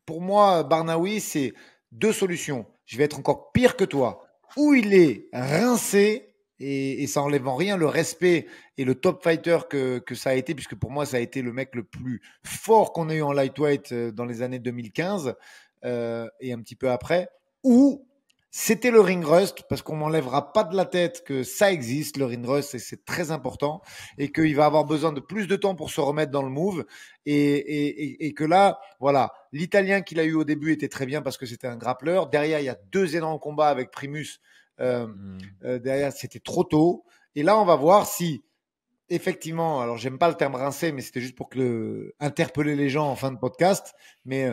Pour moi, Barnaoui, c'est deux solutions. Je vais être encore pire que toi. Ou il est rincé, et ça enlève en rien le respect et le top fighter que ça a été, puisque pour moi, ça a été le mec le plus fort qu'on ait eu en lightweight dans les années 2015 et un petit peu après. Ou c'était le ring rust, parce qu'on m'enlèvera pas de la tête que ça existe, le ring rust, et c'est très important, et qu'il va avoir besoin de plus de temps pour se remettre dans le move, et que là, voilà, l'Italien qu'il a eu au début était très bien parce que c'était un grappleur. Derrière, il y a 2 énormes combats avec Primus. Derrière, c'était trop tôt. Et là, on va voir si, effectivement, alors j'aime pas le terme rincé, mais c'était juste pour interpeller les gens en fin de podcast, mais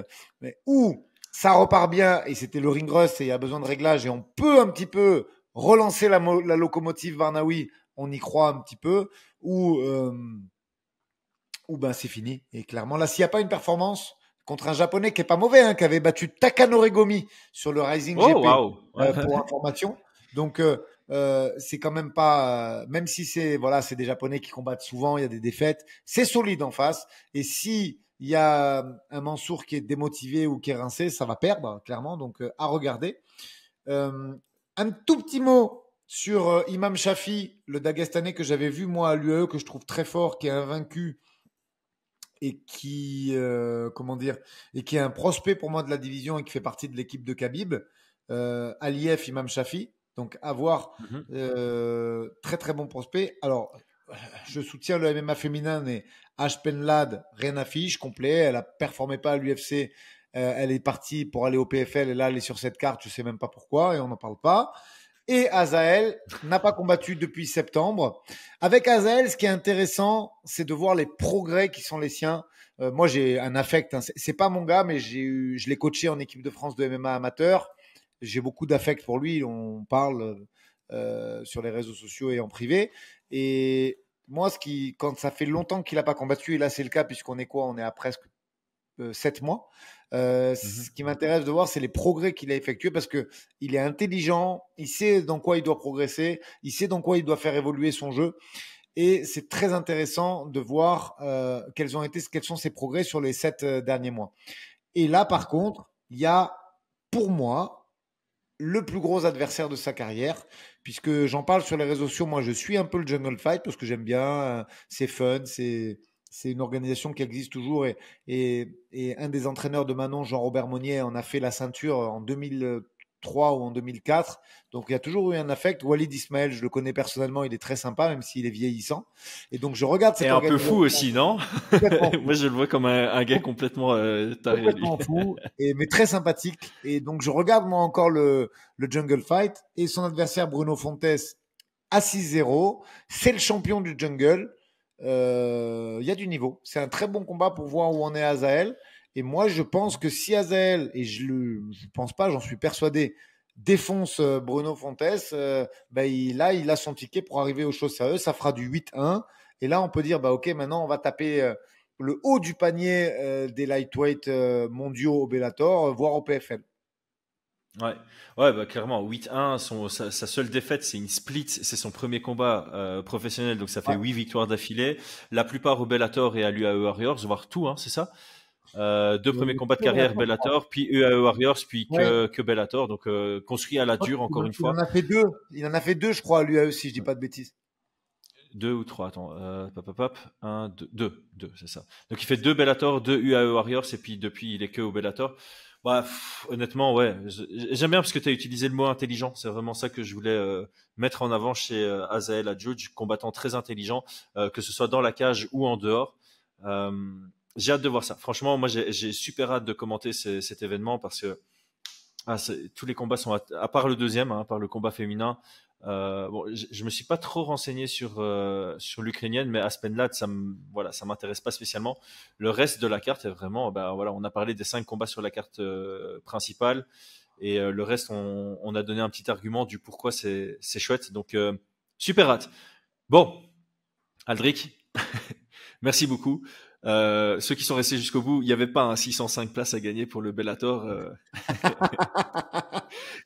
où ça repart bien et c'était le ring rust et il y a besoin de réglage et on peut un petit peu relancer la locomotive Barnaoui, on y croit un petit peu, ou ben c'est fini. Et clairement, là, s'il n'y a pas une performance contre un japonais qui est pas mauvais, hein, qui avait battu Takanori Gomi sur le Rising GP pour information. Donc c'est quand même pas, même si c'est des Japonais qui combattent souvent, il y a des défaites, c'est solide en face. Et si il y a un Mansour qui est démotivé ou qui est rincé, ça va perdre clairement. Donc à regarder. Un tout petit mot sur Imam Shafi, le Dagestanais que j'avais vu moi à l'UAE, que je trouve très fort, qui est invaincu et qui et qui est un prospect pour moi de la division et qui fait partie de l'équipe de Khabib, Aliyev Imam Shafi. Donc à voir, très très bon prospect. Alors je soutiens le MMA féminin, mais Ashpenlad, rien à fiche, complet. Elle a performé pas à l'UFC, Elle est partie pour aller au PFL et là, elle est sur cette carte. Je sais même pas pourquoi et on n'en parle pas. Et Azael n'a pas combattu depuis septembre. Avec Azael, ce qui est intéressant, c'est de voir les progrès qui sont les siens. Moi, j'ai un affect. Hein. C'est pas mon gars, mais je l'ai coaché en équipe de France de MMA amateur. J'ai beaucoup d'affect pour lui. On parle sur les réseaux sociaux et en privé. Et moi, quand ça fait longtemps qu'il n'a pas combattu, et là c'est le cas puisqu'on est quoi? On est à presque 7 mois. Ce qui m'intéresse de voir, c'est les progrès qu'il a effectués parce que il est intelligent, il sait dans quoi il doit progresser, il sait dans quoi il doit faire évoluer son jeu. Et c'est très intéressant de voir quels sont ses progrès sur les 7 derniers mois. Et là, par contre, il y a, pour moi, le plus gros adversaire de sa carrière, puisque j'en parle sur les réseaux sociaux. Moi, je suis un peu le Jungle Fight parce que j'aime bien, c'est fun, c'est une organisation qui existe toujours et un des entraîneurs de Manon, Jean-Robert Monnier, en a fait la ceinture en 2003 ou en 2004. Donc, il y a toujours eu un affect. Walid Ismaël, je le connais personnellement, il est très sympa, même s'il est vieillissant. Et donc, je regarde cette organisation. Et un peu fou aussi, non? Fou. Moi, je le vois comme un gars complètement taré. Complètement fou, mais très sympathique. Et donc, je regarde moi encore le Jungle Fight et son adversaire Bruno Fontes à 6-0. C'est le champion du Jungle. Il y a du niveau. C'est un très bon combat pour voir où en est Azael. Et moi, je pense que si Azael, et je pense pas, j'en suis persuadé, défonce Bruno Fontes, il a son ticket pour arriver aux choses sérieuses. Ça fera du 8-1. Et là, on peut dire, ok, maintenant, on va taper le haut du panier des lightweight mondiaux au Bellator, voire au PFL. Ouais, clairement, 8-1, sa seule défaite, c'est une split, c'est son premier combat professionnel, donc ça fait 8 victoires d'affilée. La plupart au Bellator et à l'UAE Warriors, voire tout, c'est ça? 2 premiers combats de carrière Bellator, puis UAE Warriors, puis que Bellator, donc construit à la dure, encore une fois. Il en a fait deux, je crois, à l'UAE, si je dis pas de bêtises. 2 ou 3, attends, 1, 2, c'est ça. Donc il fait 2 Bellator, 2 UAE Warriors, et puis depuis, il est que au Bellator. Honnêtement, ouais, j'aime bien parce que tu as utilisé le mot intelligent. C'est vraiment ça que je voulais mettre en avant chez Azael Adjouj, combattant très intelligent, que ce soit dans la cage ou en dehors. J'ai hâte de voir ça. Franchement, moi, j'ai super hâte de commenter cet événement parce que tous les combats sont, à part le deuxième, à part le combat féminin. Je me suis pas trop renseigné sur l'ukrainienne, mais Aspenlad, ça m'intéresse pas spécialement. Le reste de la carte est vraiment, on a parlé des 5 combats sur la carte principale et le reste, on a donné un petit argument du pourquoi c'est chouette. Donc super hâte. Bon, Aldric, merci beaucoup. Ceux qui sont restés jusqu'au bout, il n'y avait pas un 605 places à gagner pour le Bellator.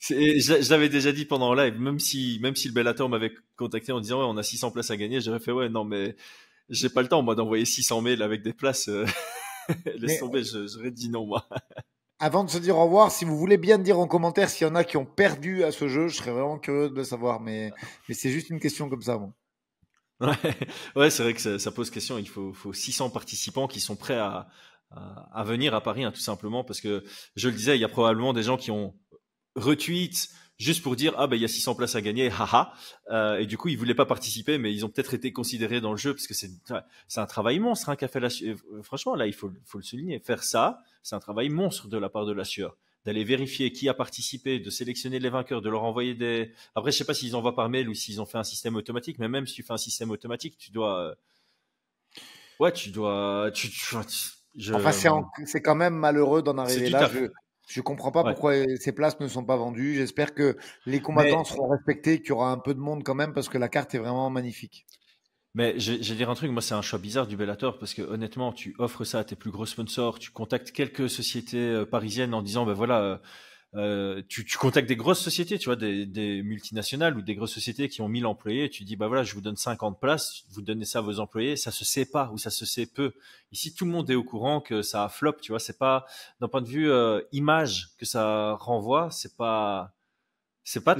Je l'avais déjà dit pendant live, même si le Bellator m'avait contacté en disant on a 600 places à gagner, j'aurais fait non mais j'ai pas le temps moi d'envoyer 600 mails avec des places. Laisse tomber, j'aurais dit non moi. Avant de se dire au revoir, si vous voulez bien dire en commentaire s'il y en a qui ont perdu à ce jeu, je serais vraiment curieux de le savoir, mais c'est juste une question comme ça. Bon. Ouais, c'est vrai que ça pose question. Il faut 600 participants qui sont prêts à venir à Paris, tout simplement, parce que je le disais, il y a probablement des gens qui ont retweet juste pour dire il y a 600 places à gagner, haha. Et du coup, ils voulaient pas participer, mais ils ont peut-être été considérés dans le jeu parce que c'est un travail monstre qu'a fait la Sueur. Franchement, là, il faut le souligner. Faire ça, c'est un travail monstre de la part de la Sueur. D'aller vérifier qui a participé, de sélectionner les vainqueurs, de leur envoyer des... Après, je sais pas s'ils envoient par mail ou s'ils ont fait un système automatique, mais même si tu fais un système automatique, tu dois... c'est quand même malheureux d'en arriver là. Je comprends pas pourquoi ces places ne sont pas vendues. J'espère que les combattants seront respectés, qu'il y aura un peu de monde quand même, parce que la carte est vraiment magnifique. Mais je vais dire un truc, moi c'est un choix bizarre du Bellator parce que honnêtement tu offres ça à tes plus gros sponsors, tu contactes quelques sociétés parisiennes en disant tu contactes des grosses sociétés, tu vois, des multinationales ou des grosses sociétés qui ont 1000 employés, et tu dis je vous donne 50 places, vous donnez ça à vos employés, ça se sait pas ou ça se sait peu. Ici tout le monde est au courant que ça a flop, tu vois, c'est pas d'un point de vue image que ça renvoie, c'est pas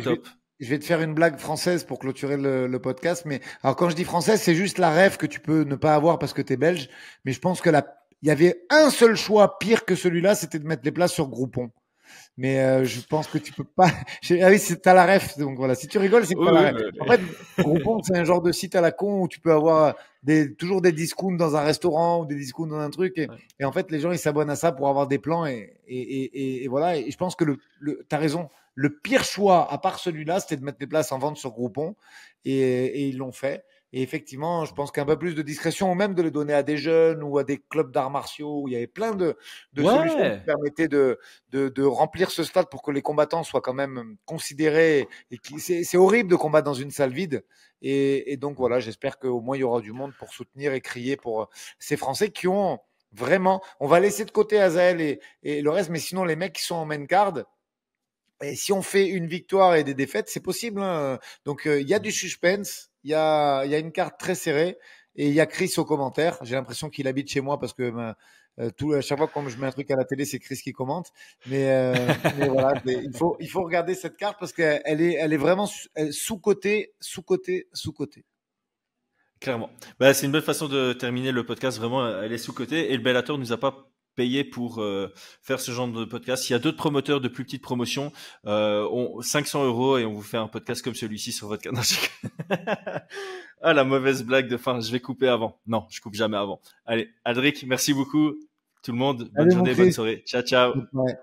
top. Je vais te faire une blague française pour clôturer le podcast. Mais alors, quand je dis française, c'est juste la rêve que tu peux ne pas avoir parce que tu es belge. Mais je pense que il y avait un seul choix pire que celui-là, c'était de mettre les places sur Groupon. Mais je pense que tu peux pas. Ah oui, t'as la ref, donc voilà. Si tu rigoles, c'est que t'as la ref. En fait, Groupon, c'est un genre de site à la con où tu peux avoir toujours des discounts dans un restaurant ou des discounts dans un truc. Et en fait, les gens, ils s'abonnent à ça pour avoir des plans. Et voilà. Et je pense que t'as raison. Le pire choix, à part celui-là, c'était de mettre les places en vente sur Groupon. Et ils l'ont fait. Et effectivement, je pense qu'un peu plus de discrétion, ou même de le donner à des jeunes ou à des clubs d'arts martiaux, où il y avait plein de solutions qui permettaient de remplir ce stade pour que les combattants soient quand même considérés. C'est horrible de combattre dans une salle vide. Et donc voilà, j'espère qu'au moins il y aura du monde pour soutenir et crier pour ces Français qui ont vraiment. On va laisser de côté Azael et le reste, mais sinon les mecs qui sont en main card. Et si on fait une victoire et des défaites, c'est possible. Hein. Donc il y a du suspense, il y a une carte très serrée et il y a Chris au commentaire. J'ai l'impression qu'il habite chez moi parce que à chaque fois que je mets un truc à la télé, c'est Chris qui commente. Mais voilà, il faut regarder cette carte parce qu'elle est vraiment sous-cotée. Clairement. Bah, c'est une bonne façon de terminer le podcast. Vraiment, elle est sous-cotée et le Bellator nous a pas payé pour faire ce genre de podcast. Il y a d'autres promoteurs de plus petites promotions. 500 € et on vous fait un podcast comme celui-ci sur votre canal. Ah, la mauvaise blague de fin. Je vais couper avant. Non, je coupe jamais avant. Allez, Aldric, merci beaucoup. Tout le monde, bonne journée, bonne soirée. Ciao, ciao. Ouais.